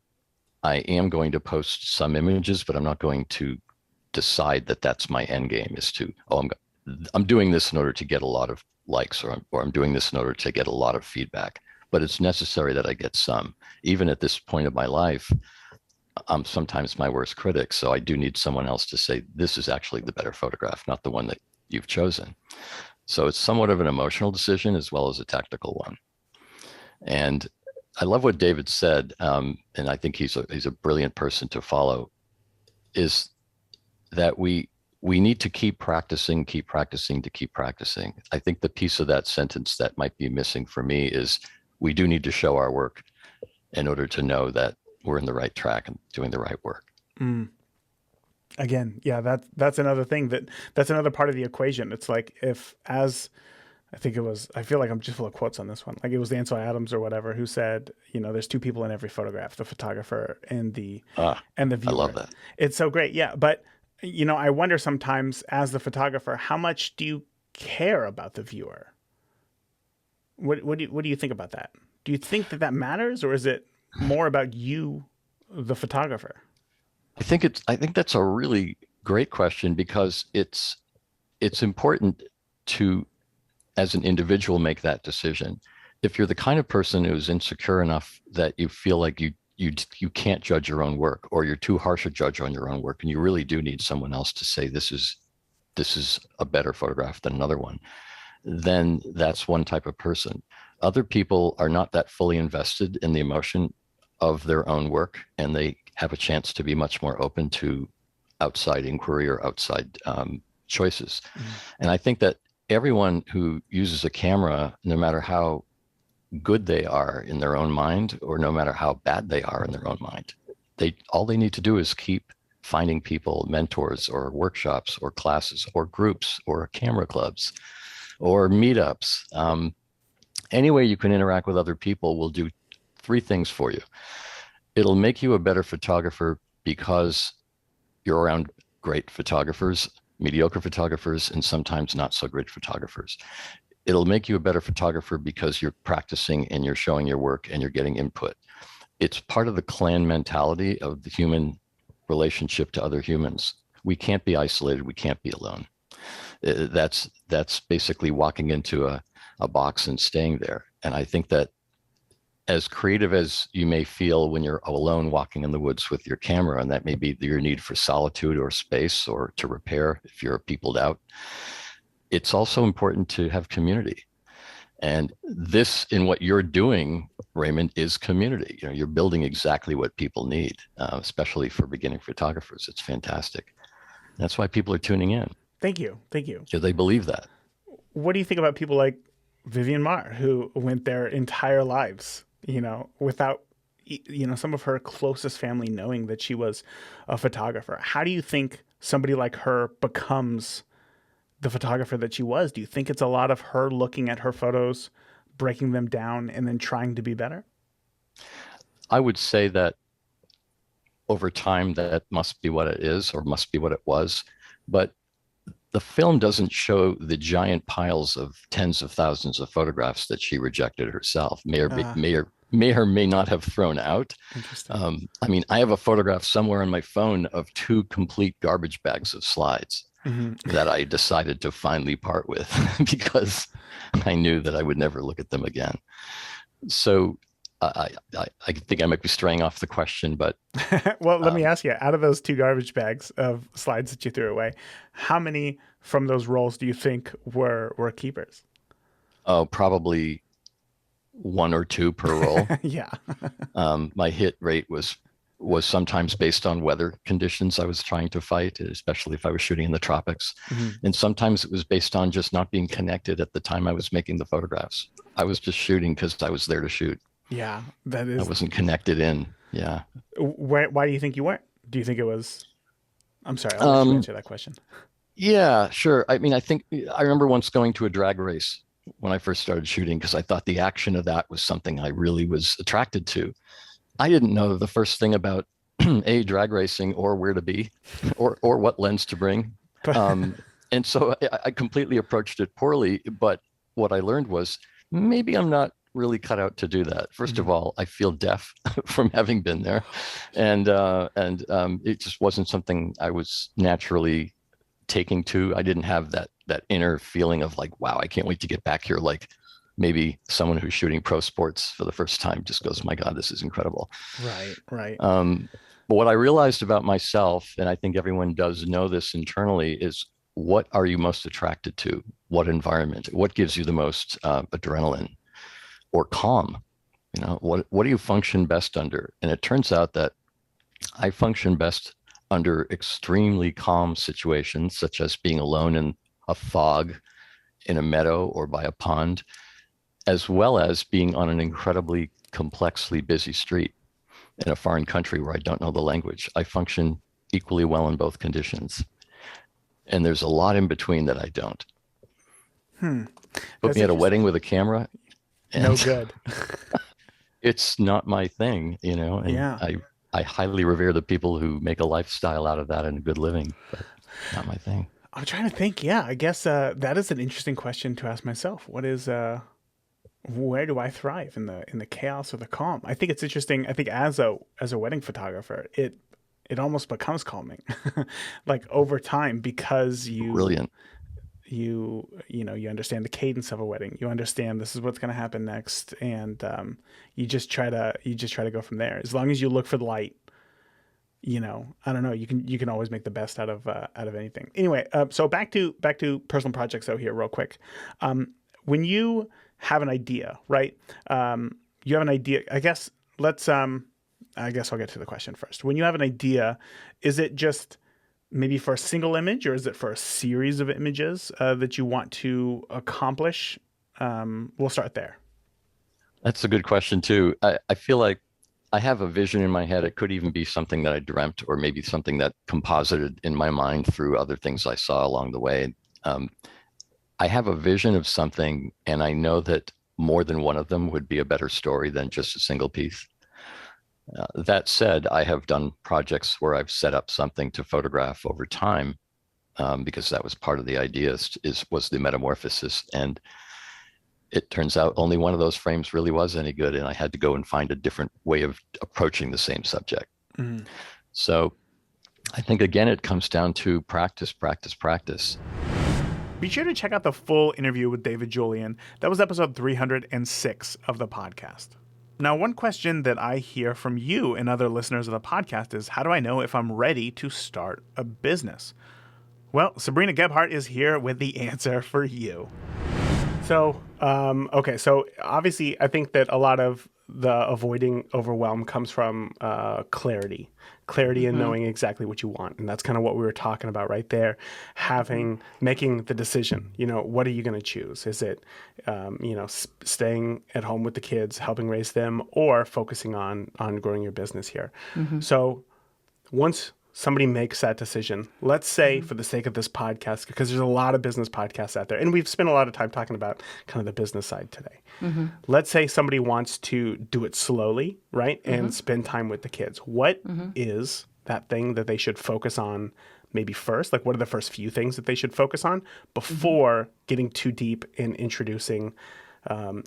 I am going to post some images, but I'm not going to decide that that's my end game is to, I'm doing this in order to get a lot of likes, or I'm doing this in order to get a lot of feedback. But it's necessary that I get some. Even at this point of my life, I'm sometimes my worst critic. So I do need someone else to say, this is actually the better photograph, not the one that you've chosen. So it's somewhat of an emotional decision as well as a tactical one. And I love what David said, and I think he's a brilliant person to follow, is that we need to keep practicing to keep practicing. I think the piece of that sentence that might be missing for me is we do need to show our work in order to know that we're in the right track and doing the right work. Again, yeah, that's another thing that's another part of the equation. It's like I feel like I'm just full of quotes on this one. Like it was Ansel Adams or whatever who said, there's two people in every photograph, the photographer and the viewer. I love that. It's so great. Yeah. But, I wonder sometimes as the photographer, how much do you care about the viewer? What do you think about that? Do you think that matters, or is it more about you, the photographer? I think that's a really great question, because it's important to, as an individual, make that decision. If you're the kind of person who's insecure enough that you feel like you can't judge your own work, or you're too harsh a judge on your own work, and you really do need someone else to say this is a better photograph than another one, then that's one type of person. Other people are not that fully invested in the emotion of their own work, and they have a chance to be much more open to outside inquiry or outside choices. And I think that everyone who uses a camera, no matter how good they are in their own mind, or no matter how bad they are in their own mind, all they need to do is keep finding people, mentors or workshops or classes or groups or camera clubs or meetups. Any way you can interact with other people will do three things for you. It'll make you a better photographer because you're around great photographers, mediocre photographers, and sometimes not so great photographers. It'll make you a better photographer because you're practicing and you're showing your work and you're getting input. It's part of the clan mentality of the human relationship to other humans. We can't be isolated. We can't be alone. That's basically walking into a box and staying there. And I think that as creative as you may feel when you're alone walking in the woods with your camera, and that may be your need for solitude or space or to repair if you're peopled out, it's also important to have community. And this, in what you're doing, Raymond, is community. You're building exactly what people need, especially for beginning photographers. It's fantastic. That's why people are tuning in. Thank you. Because they believe that. What do you think about people like Vivian Marr, who went their entire lives, without, some of her closest family knowing that she was a photographer? How do you think somebody like her becomes the photographer that she was? Do you think it's a lot of her looking at her photos, breaking them down, and then trying to be better? I would say that over time, that must be what it is, or must be what it was. But the film doesn't show the giant piles of tens of thousands of photographs that she rejected herself, may or may not have thrown out. Interesting. I have a photograph somewhere on my phone of 2 complete garbage bags of slides that I decided to finally part with because I knew that I would never look at them again. So I think I might be straying off the question, but well, let me ask you, out of those 2 garbage bags of slides that you threw away, how many from those rolls do you think were keepers? Oh, probably 1 or 2 per roll. Yeah. My hit rate was was sometimes based on weather conditions I was trying to fight, especially if I was shooting in the tropics. And sometimes it was based on just not being connected at the time I was making the photographs. I was just shooting because I was there to shoot. Yeah, that I is. wasn't connected in. Yeah. Why do you think you weren't? Do you think it was? I'm sorry, I'll let you answer that question. Yeah, sure. I mean, I remember once going to a drag race when I first started shooting because I thought the action of that was something I really was attracted to. I didn't know the first thing about drag racing or where to be or what lens to bring. And so I completely approached it poorly. But what I learned was maybe I'm not really cut out to do that. First of all, I feel deaf from having been there. And it just wasn't something I was naturally taking to. I didn't have that inner feeling of like, wow, I can't wait to get back here. Like maybe someone who's shooting pro sports for the first time just goes, my God, this is incredible. Right. But what I realized about myself, and I think everyone does know this internally, is what are you most attracted to? What environment? What gives you the most adrenaline or calm? What do you function best under? And it turns out that I function best under extremely calm situations, such as being alone in a fog in a meadow or by a pond, as well as being on an incredibly complexly busy street in a foreign country where I don't know the language. I function equally well in both conditions. And there's a lot in between that I don't. Put me at a wedding with a camera. No good. It's not my thing, and Yeah. I highly revere the people who make a lifestyle out of that and a good living, but not my thing. I'm trying to think. Yeah, I guess that is an interesting question to ask myself. What is where do I thrive, in the chaos or the calm? I think it's interesting. I think as a wedding photographer, it almost becomes calming, like over time, because Brilliant. you understand the cadence of a wedding. You understand this is what's going to happen next, and you just try to go from there. As long as you look for the light, I don't know. You can always make the best out of anything. Anyway, so back to personal projects out here, real quick. When you have an idea, right? You have an idea. I guess I'll get to the question first. When you have an idea, is it just maybe for a single image, or is it for a series of images that you want to accomplish? We'll start there. That's a good question too. I feel like I have a vision in my head. It could even be something that I dreamt, or maybe something that composited in my mind through other things I saw along the way. I have a vision of something, and I know that more than one of them would be a better story than just a single piece. That said, I have done projects where I've set up something to photograph over time, because that was part of the idea, was the metamorphosis. And it turns out only one of those frames really was any good, and I had to go and find a different way of approaching the same subject. So I think, again, it comes down to practice, practice, practice. Be sure to check out the full interview with David Julian. That was episode 306 of the podcast. Now, one question that I hear from you and other listeners of the podcast is, how do I know if I'm ready to start a business? Well, Sabrina Gebhardt is here with the answer for you. So, okay. So obviously I think that a lot of the avoiding overwhelm comes from clarity in knowing exactly what you want. And that's kind of what we were talking about right there, making the decision. What are you going to choose? Is it, staying at home with the kids, helping raise them, or focusing on growing your business here? So once somebody makes that decision, let's say for the sake of this podcast, because there's a lot of business podcasts out there, and we've spent a lot of time talking about kind of the business side today. Let's say somebody wants to do it slowly, right? And spend time with the kids. What is that thing that they should focus on maybe first? Like, what are the first few things that they should focus on before getting too deep in introducing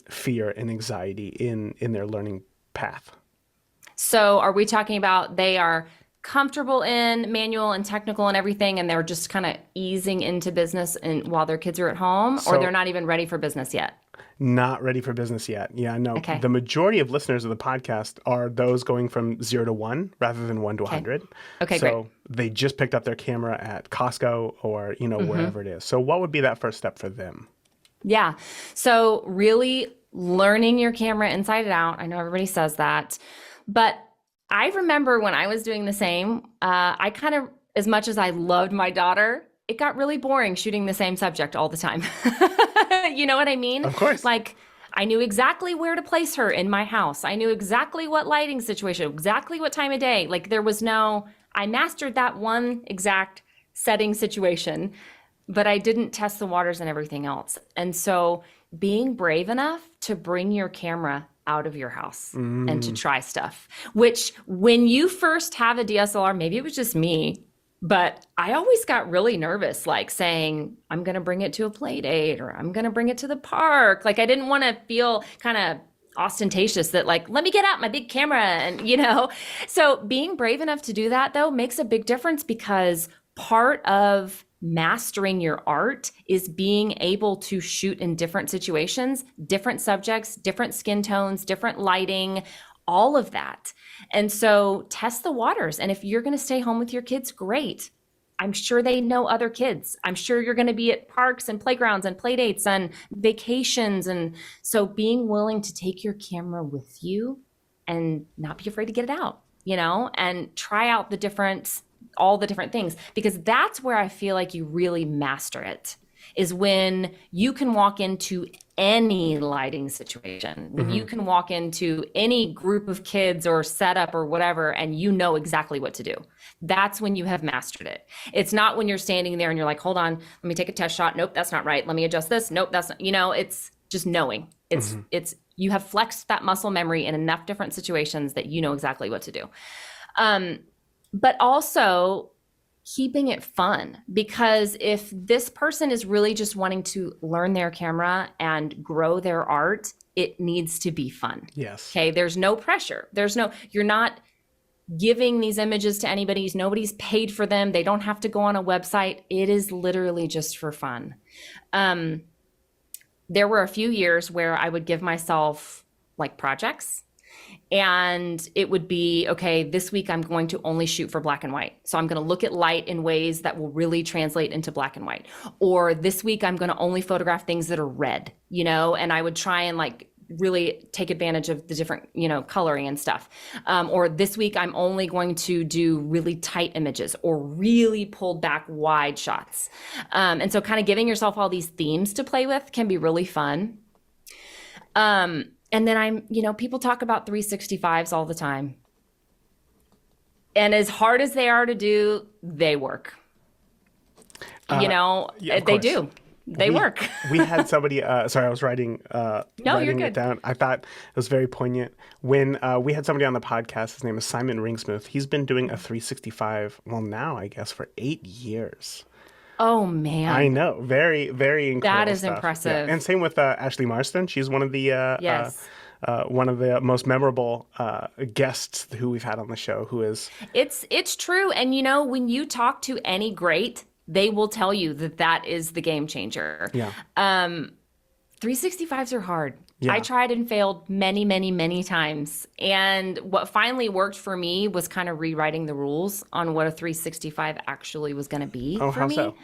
fear and anxiety in their learning path? So are we talking about they are comfortable in manual and technical and everything, and they're just kind of easing into business while their kids are at home, or they're not even ready for business yet? Not ready for business yet. Yeah, no. Okay. The majority of listeners of the podcast are those going from 0 to 1 rather than 1 to 100. Okay, so great. they just picked up their camera at Costco or, wherever it is. So what would be that first step for them? Yeah. So really learning your camera inside and out. I know everybody says that, but I remember when I was doing the same, I kind of, as much as I loved my daughter, it got really boring shooting the same subject all the time. You know what I mean? Of course. Like, I knew exactly where to place her in my house. I knew exactly what lighting situation, exactly what time of day. Like, there was no, I mastered that one exact setting situation, but I didn't test the waters and everything else. And so being brave enough to bring your camera out of your house and to try stuff, which when you first have a DSLR, maybe it was just me, but I always got really nervous, like saying, I'm going to bring it to a play date or I'm going to bring it to the park. Like, I didn't want to feel kind of ostentatious that, like, let me get out my big camera. And, you know, so being brave enough to do that, though, makes a big difference, because part of mastering your art is being able to shoot in different situations, different subjects, different skin tones, different lighting, all of that. And so test the waters. And if you're going to stay home with your kids, great. I'm sure they know other kids. I'm sure you're going to be at parks and playgrounds and play dates and vacations. And so being willing to take your camera with you and not be afraid to get it out, you know, and try out all the different things, because that's where I feel like you really master it, is when you can walk into any lighting situation, when you can walk into any group of kids or setup or whatever, and you know exactly what to do. That's when you have mastered it. It's not when you're standing there and you're like, hold on, let me take a test shot. Nope, that's not right. Let me adjust this. Nope, that's not, you know, it's just knowing. It's you have flexed that muscle memory in enough different situations that you know exactly what to do. But also keeping it fun, because if this person is really just wanting to learn their camera and grow their art, it needs to be fun. Yes. Okay. There's no pressure. You're not giving these images to anybody. Nobody's paid for them. They don't have to go on a website. It is literally just for fun. There were a few years where I would give myself like projects, and it would be, okay, this week I'm going to only shoot for black and white. So I'm going to look at light in ways that will really translate into black and white. Or this week I'm going to only photograph things that are red, you know, and I would try and like really take advantage of the different, you know, coloring and stuff. Or this week I'm only going to do really tight images or really pulled back wide shots. And so kind of giving yourself all these themes to play with can be really fun. And then people talk about 365s all the time. And as hard as they are to do, they work. Yeah, they do. They work. We had somebody, sorry, I was writing you're good. it down. I thought it was very poignant. When we had somebody on the podcast, his name is Simon Ringsmith. He's been doing a 365, well, now I guess, for 8 years. Oh, man. I know. Very, very incredible That is stuff. impressive. Yeah. And same with Ashley Marston. She's one of the Yes. one of the most memorable guests who we've had on the show, who is... It's true. And, you know, when you talk to any great, they will tell you that is the game changer. Yeah. 365s are hard. Yeah. I tried and failed many, many, many times. And what finally worked for me was kind of rewriting the rules on what a 365 actually was going to be for how me. so?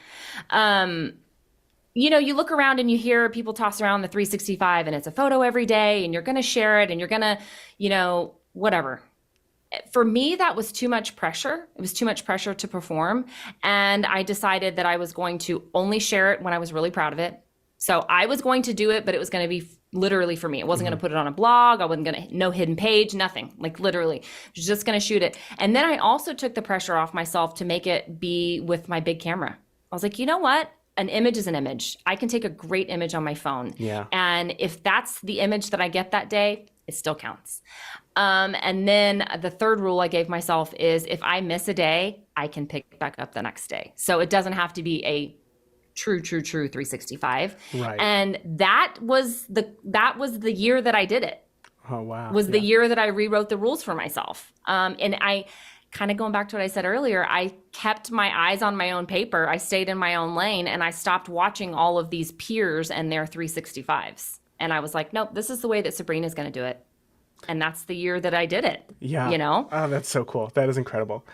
You know, you look around and you hear people toss around the 365 and it's a photo every day and you're going to share it and you're going to, you know, whatever. For me, that was too much pressure. It was too much pressure to perform. And I decided that I was going to only share it when I was really proud of it. So I was going to do it, but it was going to be literally for me. I wasn't going to put it on a blog. I wasn't going to, no hidden page, nothing. Like literally, I was just going to shoot it. And then I also took the pressure off myself to make it be with my big camera. I was like, you know what? An image is an image. I can take a great image on my phone. Yeah. And if that's the image that I get that day, it still counts. And then the third rule I gave myself is if I miss a day, I can pick back up the next day. So it doesn't have to be a true 365. Right. And that was the year that I did it. Oh, wow. Was the year that I rewrote the rules for myself. And I kind of going back to what I said earlier, I kept my eyes on my own paper. I stayed in my own lane and I stopped watching all of these peers and their 365s. And I was like, nope, this is the way that Sabrina's going to do it. And that's the year that I did it. Yeah. You know? Oh, that's so cool. That is incredible.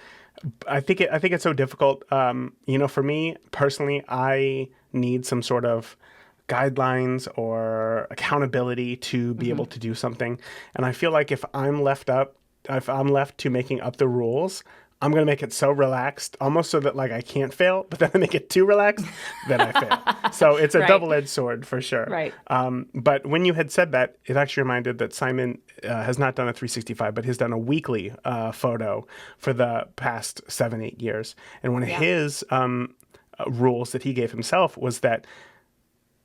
I think it's so difficult. You know, for me personally, I need some sort of guidelines or accountability to be able to do something. And I feel like if I'm left up if I'm left to making up the rules, I'm going to make it so relaxed, almost so that like I can't fail, but then I make it too relaxed, then I fail. So it's a Right. double-edged sword for sure. Right. But when you had said that, it actually reminded that Simon has not done a 365, but has done a weekly photo for the past 7-8 years. And one of his rules that he gave himself was that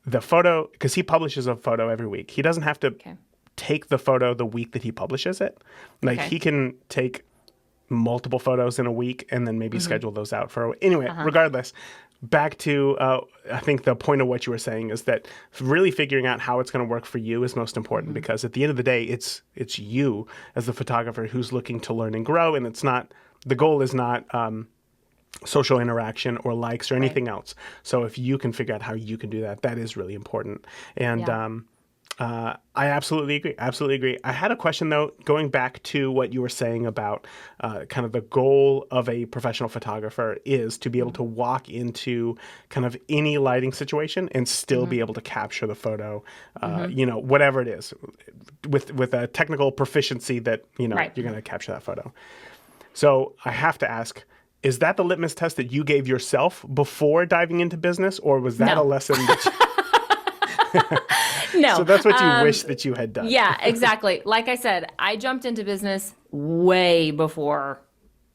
the photo, because he publishes a photo every week, he doesn't have to take the photo the week that he publishes it. Like he can take multiple photos in a week and then maybe schedule those out for anyway. Regardless, back to I think the point of what you were saying is that really figuring out how it's going to work for you is most important, because at the end of the day, it's you as the photographer who's looking to learn and grow, and it's not, the goal is not social interaction or likes or anything else. So if you can figure out how you can do that, that is really important. And I absolutely agree. Absolutely agree. I had a question, though, going back to what you were saying about kind of the goal of a professional photographer is to be able to walk into kind of any lighting situation and still be able to capture the photo, you know, whatever it is, with a technical proficiency that, you know, you're going to capture that photo. So I have to ask, is that the litmus test that you gave yourself before diving into business, or was that a lesson that No. So that's what you wish that you had done. Yeah, exactly. Like I said, I jumped into business way before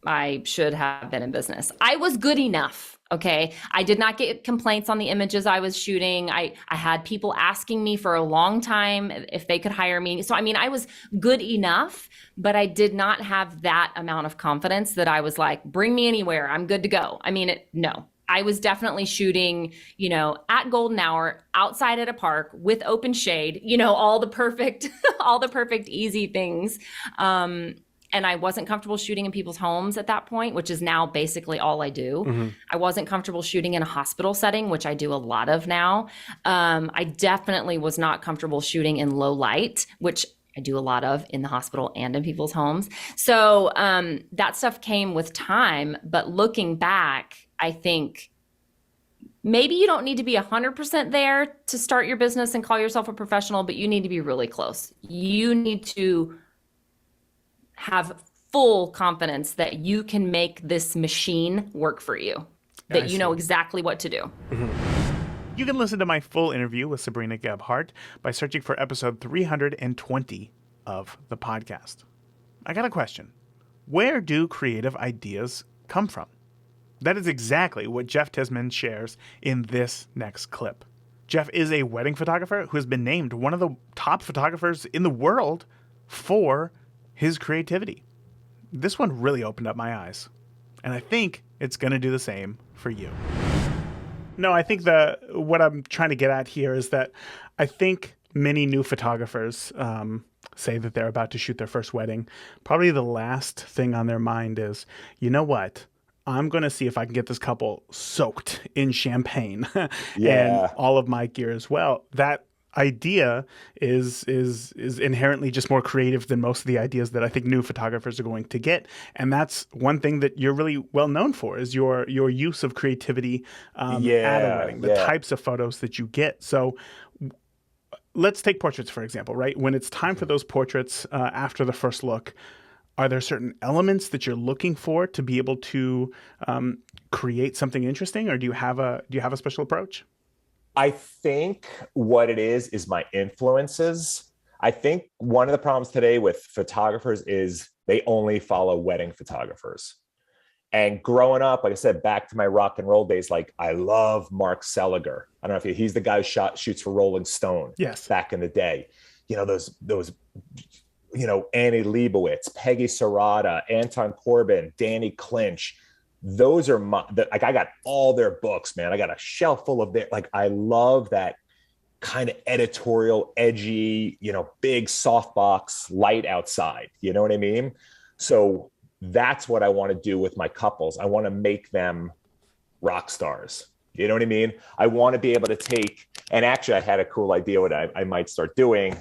I should have been in business. I was good enough. Okay. I did not get complaints on the images I was shooting. I had people asking me for a long time if they could hire me. So, I mean, I was good enough, but I did not have that amount of confidence that I was like, bring me anywhere, I'm good to go. I mean, no. I was definitely shooting, you know, at golden hour, outside at a park with open shade, you know, all the perfect easy things. And I wasn't comfortable shooting in people's homes at that point, which is now basically all I do. I wasn't comfortable shooting in a hospital setting, which I do a lot of now. I definitely was not comfortable shooting in low light, which I do a lot of in the hospital and in people's homes. So that stuff came with time. But looking back, I think maybe you don't need to be 100% there to start your business and call yourself a professional, but you need to be really close. You need to have full confidence that you can make this machine work for you, that you know exactly what to do. You can listen to my full interview with Sabrina Gebhardt by searching for episode 320 of the podcast. I got a question. Where do creative ideas come from? That is exactly what Jeff Tisman shares in this next clip. Jeff is a wedding photographer who has been named one of the top photographers in the world for his creativity. This one really opened up my eyes, and I think it's going to do the same for you. No, I think what I'm trying to get at here is that I think many new photographers say that they're about to shoot their first wedding. Probably the last thing on their mind is, you know what? I'm going to see if I can get this couple soaked in champagne and all of my gear as well. That idea is inherently just more creative than most of the ideas that I think new photographers are going to get. And that's one thing that you're really well known for, is your use of creativity at a wedding, the types of photos that you get. So let's take portraits, for example, right? When it's time for those portraits after the first look, are there certain elements that you're looking for to be able to create something interesting, or do you have a special approach? I think what it is my influences. I think one of the problems today with photographers is they only follow wedding photographers. And growing up, like I said, back to my rock and roll days, like I love Mark Seliger. I don't know if he's the guy who shoots for Rolling Stone. Yes. Back in the day. You know, those you know, Annie Leibovitz, Peggy Serrata, Anton Corbin, Danny Clinch. Those are like, I got all their books, man. I got a shelf full of like, I love that kind of editorial, edgy, you know, big softbox light outside. You know what I mean? So that's what I want to do with my couples. I want to make them rock stars. You know what I mean? I want to be able to take, and actually I had a cool idea what I might start doing.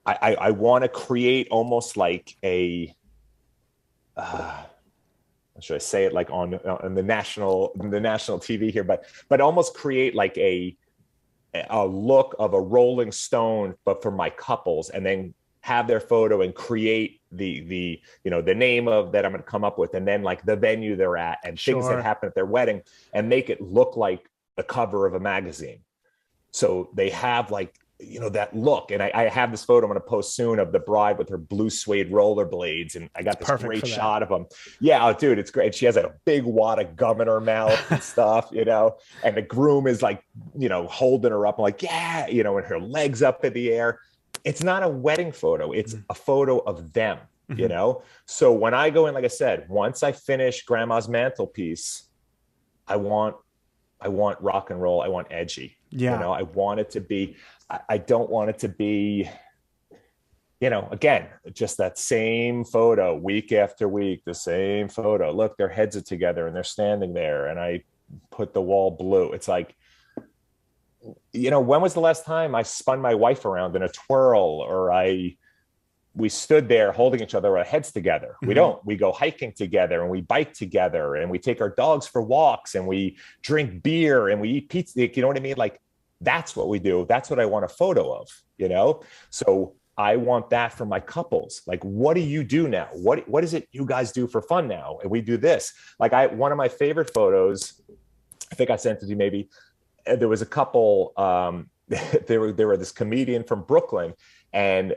I want to create almost like a, should I say it like on the national TV here, but almost create like a look of a Rolling Stone, but for my couples, and then have their photo and create the the name of that I'm going to come up with, and then like the venue they're at and things that happen at their wedding, and make it look like the cover of a magazine. So they have like, that look. And I have this photo I'm going to post soon of the bride with her blue suede rollerblades. And I got this great shot of them. Yeah, oh, dude, it's great. She has a big wad of gum in her mouth and stuff, and the groom is like, holding her up. I'm like, yeah, and her legs up in the air. It's not a wedding photo. It's a photo of them, So when I go in, like I said, once I finish grandma's mantelpiece, I want rock and roll. I want edgy. Yeah. I want it to be, I don't want it to be, again, just that same photo week after week, the same photo. Look, their heads are together and they're standing there, and I put the wall blue. It's like, when was the last time I spun my wife around in a twirl, or we stood there holding each other, our heads together? Mm-hmm. We go hiking together, and we bike together, and we take our dogs for walks, and we drink beer, and we eat pizza. You know what I mean? Like, that's what we do. That's what I want a photo of, So I want that for my couples. Like, what do you do now? What is it you guys do for fun now? And we do this. Like, one of my favorite photos, I think I sent it to you maybe. There was a couple, they were this comedian from Brooklyn, and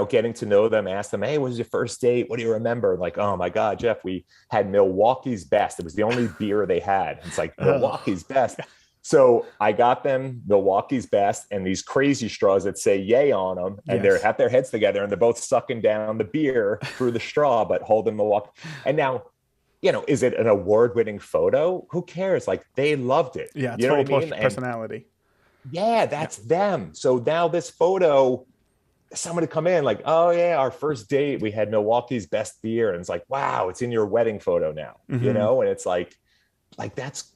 getting to know them, asked them, hey, what was your first date? What do you remember? Like, oh my God, Jeff, we had Milwaukee's Best. It was the only beer they had. It's like Milwaukee's Best. So I got them Milwaukee's Best and these crazy straws that say yay on them. And they have their heads together, and they're both sucking down the beer through the straw, but holding Milwaukee. And now, is it an award-winning photo? Who cares? Like, they loved it. Yeah, it's total personality. Yeah, that's them. So now this photo, somebody come in like, oh yeah, our first date, we had Milwaukee's Best beer. And it's like, wow, it's in your wedding photo now, and it's like that's,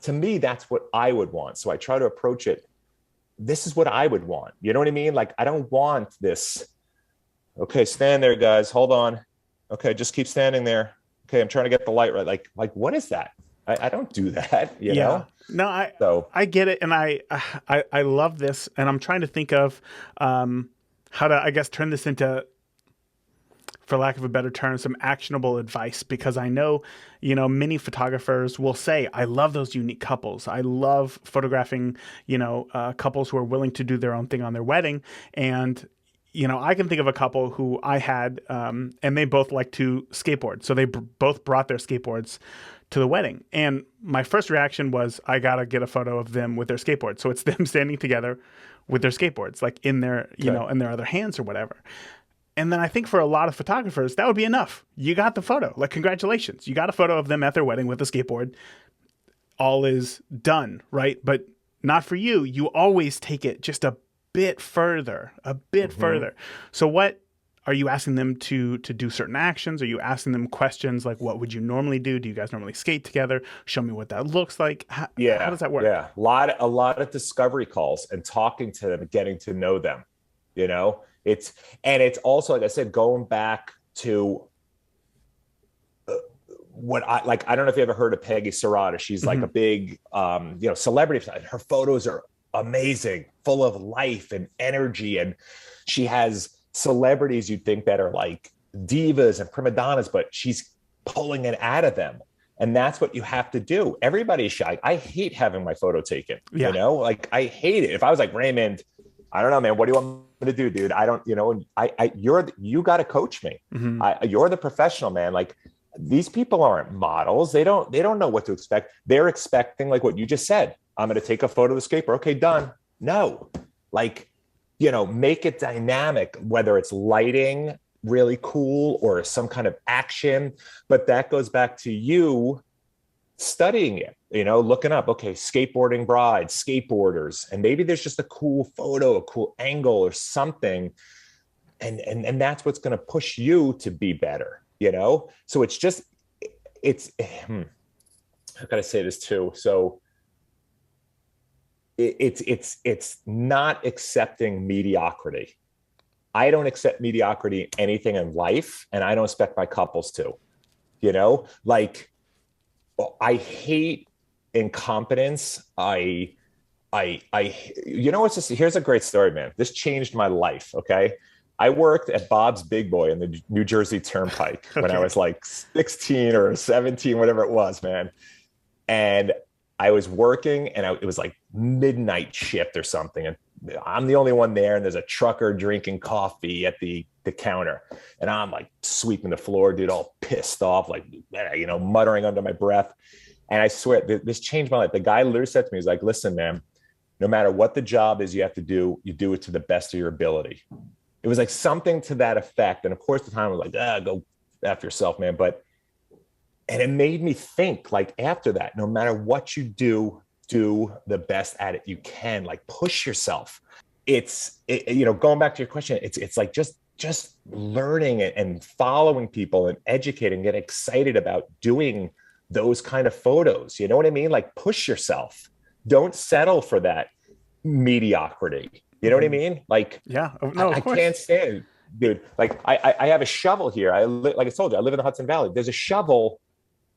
to me, that's what I would want. So I try to approach it. This is what I would want. You know what I mean? Like, I don't want this. Okay, stand there, guys. Hold on. Okay, just keep standing there. Okay, I'm trying to get the light right. Like what is that? I don't do that. You know? No, I get it, and I love this, and I'm trying to think of how to, I guess, turn this into, for lack of a better term, some actionable advice, because I know, many photographers will say, I love those unique couples. I love photographing, couples who are willing to do their own thing on their wedding. And, I can think of a couple who I had, and they both like to skateboard. So they both brought their skateboards to the wedding. And my first reaction was, I got to get a photo of them with their skateboards. So it's them standing together with their skateboards, like in their, in their other hands or whatever. And then I think for a lot of photographers, that would be enough. You got the photo. Like, congratulations. You got a photo of them at their wedding with a skateboard. All is done, right? But not for you. You always take it just a bit further, further. So what are you asking them to do certain actions? Are you asking them questions like, what would you normally do? Do you guys normally skate together? Show me what that looks like. How does that work? Yeah, a lot of discovery calls and talking to them, getting to know them, It's also, like I said, going back to what I don't know if you ever heard of Peggy Serrata. She's like a big, celebrity. Her photos are amazing, full of life and energy. And she has celebrities you'd think that are like divas and prima donnas, but she's pulling it out of them. And that's what you have to do. Everybody's shy. I hate having my photo taken, I hate it. If I was like, Raymond, I don't know, man, what do you want me to do, dude? I don't, you got to coach me. You're the professional, man. Like, these people aren't models. They don't know what to expect. They're expecting like what you just said. I'm going to take a photo of the skateboard. Okay, done. No, like, make it dynamic, whether it's lighting really cool or some kind of action. But that goes back to you studying it, looking up, okay, skateboarding brides, skateboarders, and maybe there's just a cool photo, a cool angle or something. And that's what's going to push you to be better, So how can I say this too? So it's not accepting mediocrity. I don't accept mediocrity in anything in life, and I don't expect my couples to, like, I hate incompetence. Here's a great story, man. This changed my life. Okay. I worked at Bob's Big Boy in the New Jersey Turnpike when I was like 16 or 17, whatever it was, man. And I was working, and it was like midnight shift or something. And I'm the only one there, and there's a trucker drinking coffee at the counter. And I'm like sweeping the floor, dude, all pissed off, like, you know, muttering under my breath. And I swear this changed my life. The guy literally said to me, he's like, listen, man, no matter what the job is you have to do, you do it to the best of your ability. It was like something to that effect. And of course, the time I was like, go after yourself, man. And it made me think, like, after that, no matter what you do the best at it you can, like, push yourself. You know, going back to your question, it's like just learning it and following people and educating, getting excited about doing those kind of photos. You know what I mean? Like, push yourself. Don't settle for that mediocrity. You know what I mean? Like, yeah, no, I can't stand it, dude. Like, I have a shovel here. Like I told you, I live in the Hudson Valley. There's a shovel,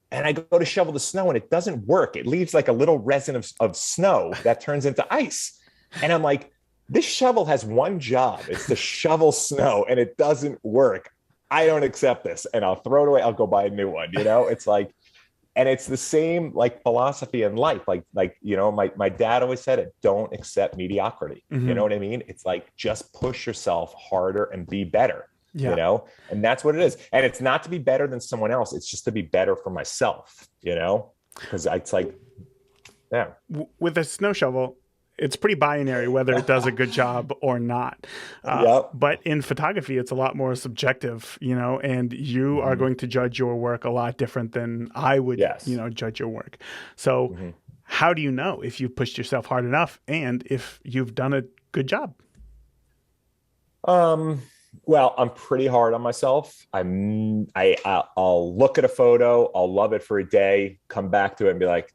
and I go to shovel the snow, and it doesn't work. It leaves like a little resin of snow that turns into ice. And I'm like, this shovel has one job. It's to shovel snow, and it doesn't work. I don't accept this, and I'll throw it away. I'll go buy a new one. You know, it's like, and it's the same like philosophy in life. Like, you know, my dad always said it, don't accept mediocrity. Mm-hmm. You know what I mean? It's like, just push yourself harder and be better. Yeah. You know, and that's what it is. And it's not to be better than someone else. It's just to be better for myself, you know, because it's like, yeah. With a snow shovel, it's pretty binary whether it does a good job or not. Yep. But in photography, it's a lot more subjective, you know, and you are going to judge your work a lot different than I would, you know, judge your work. So how do you know if you've pushed yourself hard enough and if you've done a good job? Well, I'm pretty hard on myself. I'll look at a photo, I'll love it for a day, come back to it and be like,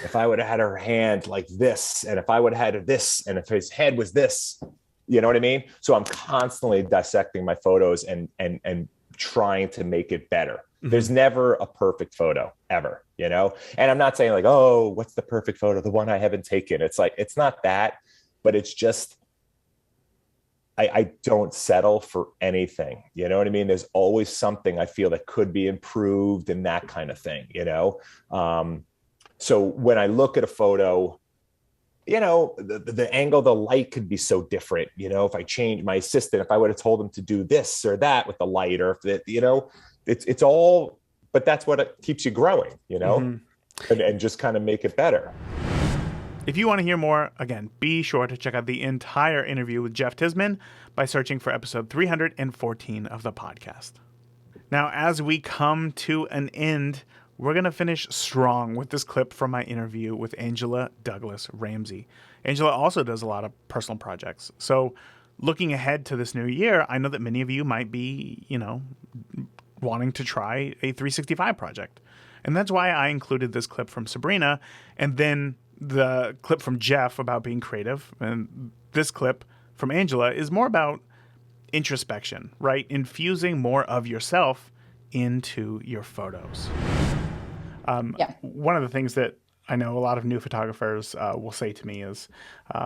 if I would have had her hand like this, and if I would have had this, and if his head was this, you know what I mean? So I'm constantly dissecting my photos and trying to make it better. Mm-hmm. There's never a perfect photo ever, you know? And I'm not saying like, oh, what's the perfect photo? The one I haven't taken. It's like, it's not that, but it's just, I don't settle for anything. You know what I mean? There's always something I feel that could be improved and that kind of thing, you know? So when I look at a photo, you know, the angle, the light could be so different. You know, if I change my assistant, if I would have told him to do this or that with the light, or if it, you know, it's all, but that's what it keeps you growing, you know, and just kind of make it better. If you want to hear more, again, be sure to check out the entire interview with Jeff Tisman by searching for episode 314 of the podcast. Now, as we come to an end, we're going to finish strong with this clip from my interview with Angela Douglas Ramsey. Angela also does a lot of personal projects. So looking ahead to this new year, I know that many of you might be, you know, wanting to try a 365 project. And that's why I included this clip from Sabrina and then the clip from Jeff about being creative. And this clip from Angela is more about introspection, right? Infusing more of yourself into your photos. One of the things that I know a lot of new photographers will say to me is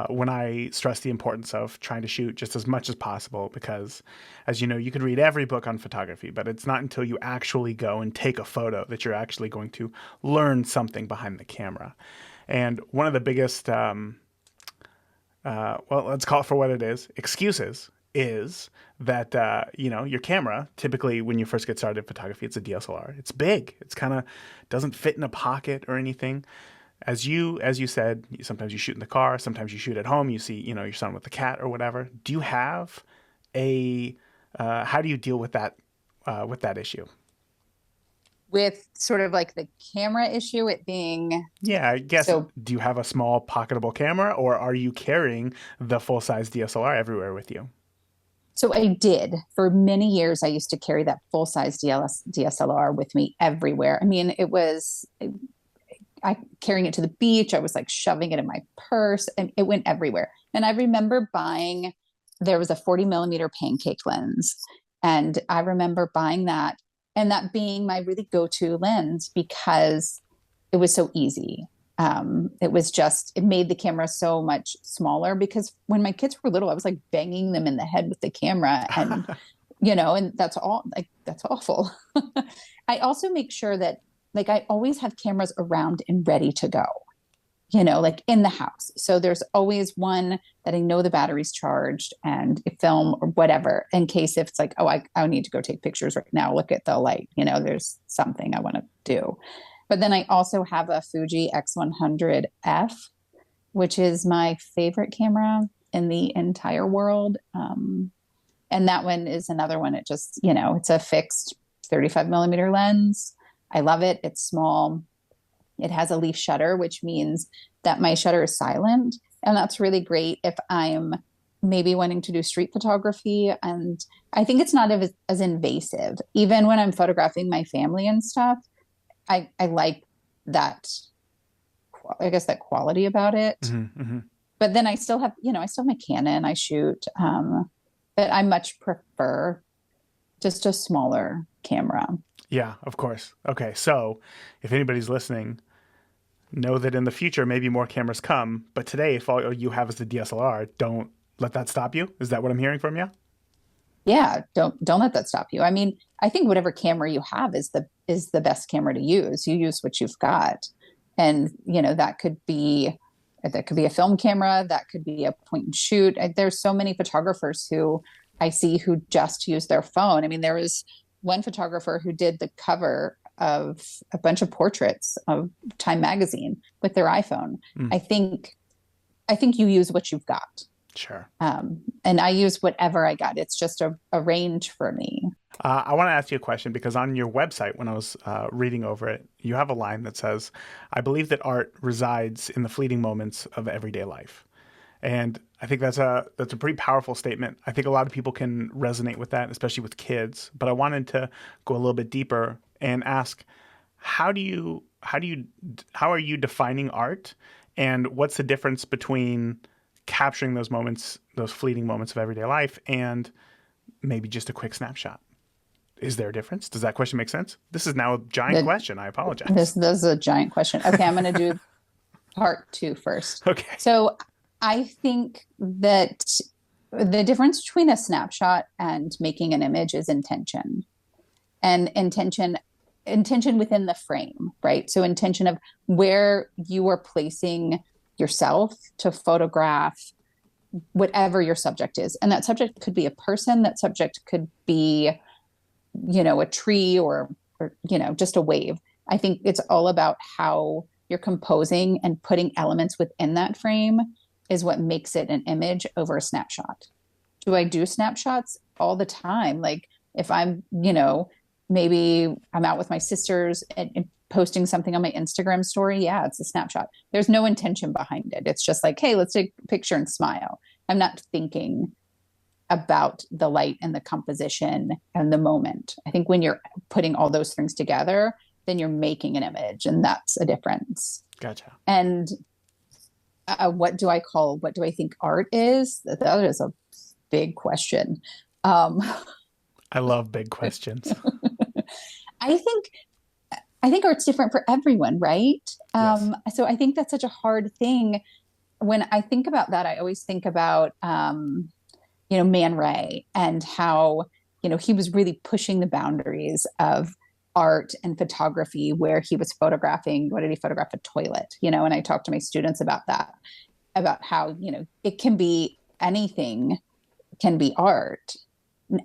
when I stress the importance of trying to shoot just as much as possible, because as you know, you can read every book on photography, but it's not until you actually go and take a photo that you're actually going to learn something behind the camera. And one of the biggest, well, let's call it for what it is that, you know, your camera, typically when you first get started in photography, it's a DSLR. It's big. It's kind of doesn't fit in a pocket or anything. As you said, sometimes you shoot in the car, sometimes you shoot at home. You see, you know, your son with the cat or whatever. Do you have how do you deal with that issue? With sort of like the camera issue, it being... Yeah, I guess, do you have a small pocketable camera or are you carrying the full-size DSLR everywhere with you? So I did. For many years, I used to carry that full-size DSLR with me everywhere. I mean, I carrying it to the beach. I was like shoving it in my purse and it went everywhere. And I remember there was a 40 millimeter pancake lens. And I remember buying that and that being my really go-to lens because it was so easy. It made the camera so much smaller, because when my kids were little, I was like banging them in the head with the camera, and, and that's awful. I also make sure that, like, I always have cameras around and ready to go, like in the house. So there's always one that I know the battery's charged, and a film or whatever, in case if it's like, oh, I need to go take pictures right now. Look at the light, there's something I want to do. But then I also have a Fuji X100F, which is my favorite camera in the entire world. And that one is another one. It just, it's a fixed 35 millimeter lens. I love it. It's small. It has a leaf shutter, which means that my shutter is silent. And that's really great if I'm maybe wanting to do street photography. And I think it's not as invasive. Even when I'm photographing my family and stuff, I like that, I guess, that quality about it. Mm-hmm, mm-hmm. But then I still have my Canon, I shoot. But I much prefer just a smaller camera. Yeah, of course. Okay, so if anybody's listening, know that in the future, maybe more cameras come. But today, if all you have is the DSLR, don't let that stop you. Is that what I'm hearing from you? Yeah, don't let that stop you. I mean, I think whatever camera you have is the best camera to use. You use what you've got. And, that could be a film camera, that could be a point and shoot. There's so many photographers who I see who just use their phone. I mean, there was one photographer who did the cover of a bunch of portraits of Time magazine with their iPhone. I think you use what you've got. Sure. And I use whatever I got. It's just a range for me. I want to ask you a question, because on your website, when I was reading over it, you have a line that says, "I believe that art resides in the fleeting moments of everyday life." And I think that's a pretty powerful statement. I think a lot of people can resonate with that, especially with kids. But I wanted to go a little bit deeper and ask, how are you defining art, and what's the difference between capturing those moments, those fleeting moments of everyday life, and maybe just a quick snapshot? Is there a difference? Does that question make sense? This is now a giant question. I apologize. This is a giant question. Okay, I'm going to do part 2 first. Okay. So I think that the difference between a snapshot and making an image is intention, and intention within the frame, right? So intention of where you are placing yourself to photograph whatever your subject is. And that subject could be a person, that subject could be, a tree or just a wave. I think it's all about how you're composing and putting elements within that frame is what makes it an image over a snapshot. Do I do snapshots all the time? Like if I'm, maybe I'm out with my sisters and posting something on my Instagram story. Yeah, it's a snapshot. There's no intention behind it. It's just like, hey, let's take a picture and smile. I'm not thinking about the light and the composition and the moment. I think when you're putting all those things together, then you're making an image, and that's a difference. Gotcha. And what do I think art is? That is a big question. I love big questions. I think art's different for everyone, right? Yes. So I think that's such a hard thing. When I think about that, I always think about, Man Ray, and how, he was really pushing the boundaries of art and photography, where he was photographing, what did he photograph? A toilet, and I talk to my students about that, about how, it can be anything, can be art.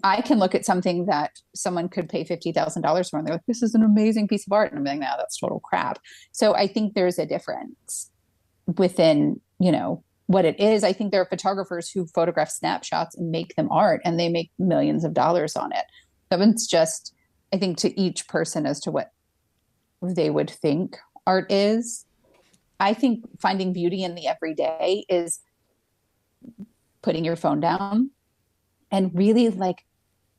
I can look at something that someone could pay $50,000 for, and they're like, this is an amazing piece of art. And I'm like, no, that's total crap. So I think there's a difference within, what it is. I think there are photographers who photograph snapshots and make them art, and they make millions of dollars on it. So it's just, I think, to each person as to what they would think art is. I think finding beauty in the everyday is putting your phone down and really like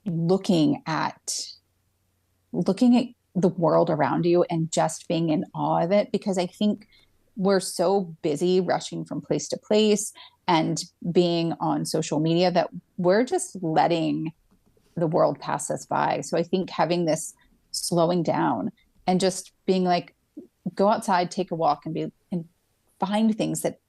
looking at the world around you and just being in awe of it. Because I think we're so busy rushing from place to place and being on social media that we're just letting the world pass us by. So I think having this slowing down and just being like, go outside, take a walk, and find things that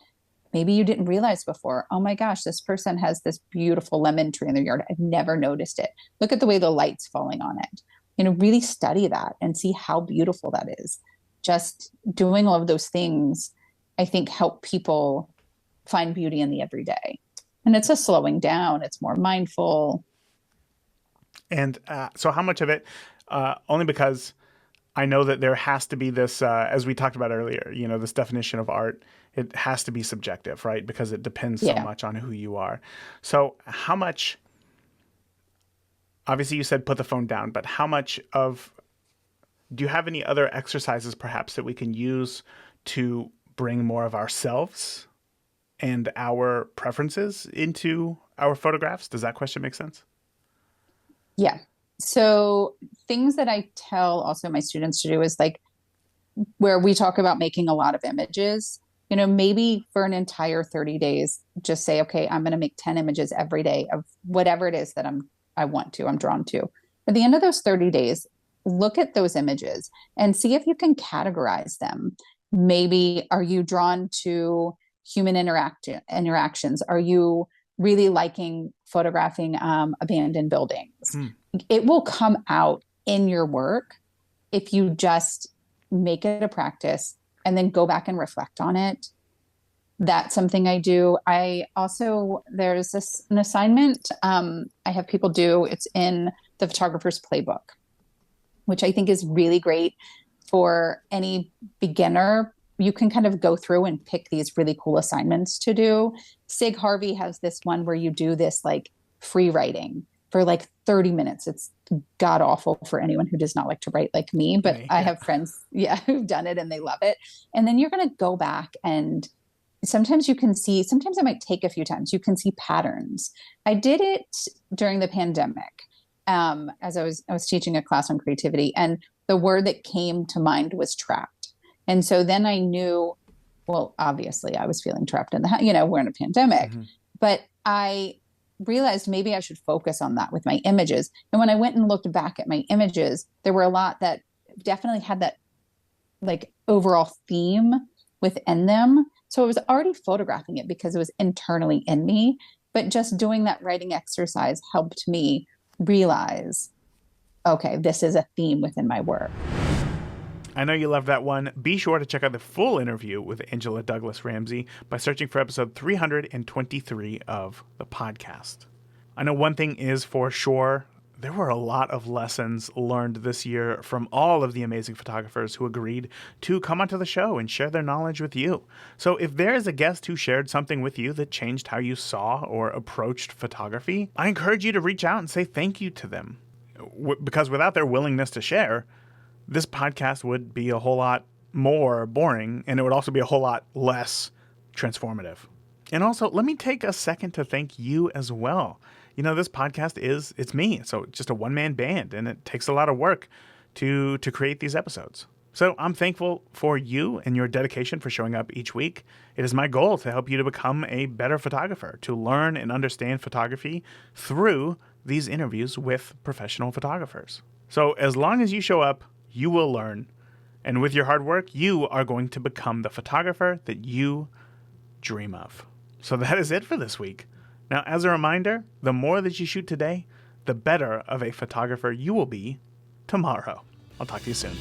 maybe you didn't realize before. Oh my gosh, this person has this beautiful lemon tree in their yard. I've never noticed it. Look at the way the light's falling on it. Really study that and see how beautiful that is. Just doing all of those things, I think, help people find beauty in the everyday. And it's a slowing down. It's more mindful. And so how much of it, only because I know that there has to be this, as we talked about earlier, this definition of art, it has to be subjective, right? Because it depends so much on who you are. So how much, obviously you said put the phone down, but how much do you have any other exercises perhaps that we can use to bring more of ourselves and our preferences into our photographs? Does that question make sense? Yeah. So things that I tell also my students to do is like where we talk about making a lot of images, maybe for an entire 30 days, just say, okay, I'm going to make 10 images every day of whatever it is that I'm drawn to. At the end of those 30 days, look at those images and see if you can categorize them. Maybe are you drawn to human interactions? Are you really liking photographing abandoned buildings? It will come out in your work if you just make it a practice and then go back and reflect on it. That's something I do. There's an assignment I have people do. It's in the photographer's playbook, which I think is really great for any beginner. You can kind of go through and pick these really cool assignments to do. Sig Harvey has this one where you do this like free writing for like 30 minutes. It's god awful for anyone who does not like to write like me, but I have friends, who've done it and they love it. And then you're going to go back and sometimes it might take a few times. You can see patterns. I did it during the pandemic as I was teaching a class on creativity, and the word that came to mind was trapped. And so then I knew, well, obviously I was feeling trapped in we're in a pandemic, but I realized maybe I should focus on that with my images. And when I went and looked back at my images, there were a lot that definitely had that like overall theme within them. So I was already photographing it because it was internally in me, but just doing that writing exercise helped me realize, okay, this is a theme within my work. I know you loved that one. Be sure to check out the full interview with Angela Douglas Ramsey by searching for episode 323 of the podcast. I know one thing is for sure, there were a lot of lessons learned this year from all of the amazing photographers who agreed to come onto the show and share their knowledge with you. So if there is a guest who shared something with you that changed how you saw or approached photography, I encourage you to reach out and say thank you to them. Because without their willingness to share, this podcast would be a whole lot more boring, and it would also be a whole lot less transformative. And also, let me take a second to thank you as well. This podcast it's me. So it's just a one-man band, and it takes a lot of work to create these episodes. So I'm thankful for you and your dedication for showing up each week. It is my goal to help you to become a better photographer, to learn and understand photography through these interviews with professional photographers. So as long as you show up, you will learn. And with your hard work, you are going to become the photographer that you dream of. So that is it for this week. Now, as a reminder, the more that you shoot today, the better of a photographer you will be tomorrow. I'll talk to you soon.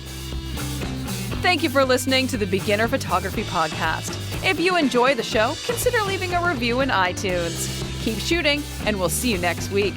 Thank you for listening to the Beginner Photography Podcast. If you enjoy the show, consider leaving a review in iTunes. Keep shooting, and we'll see you next week.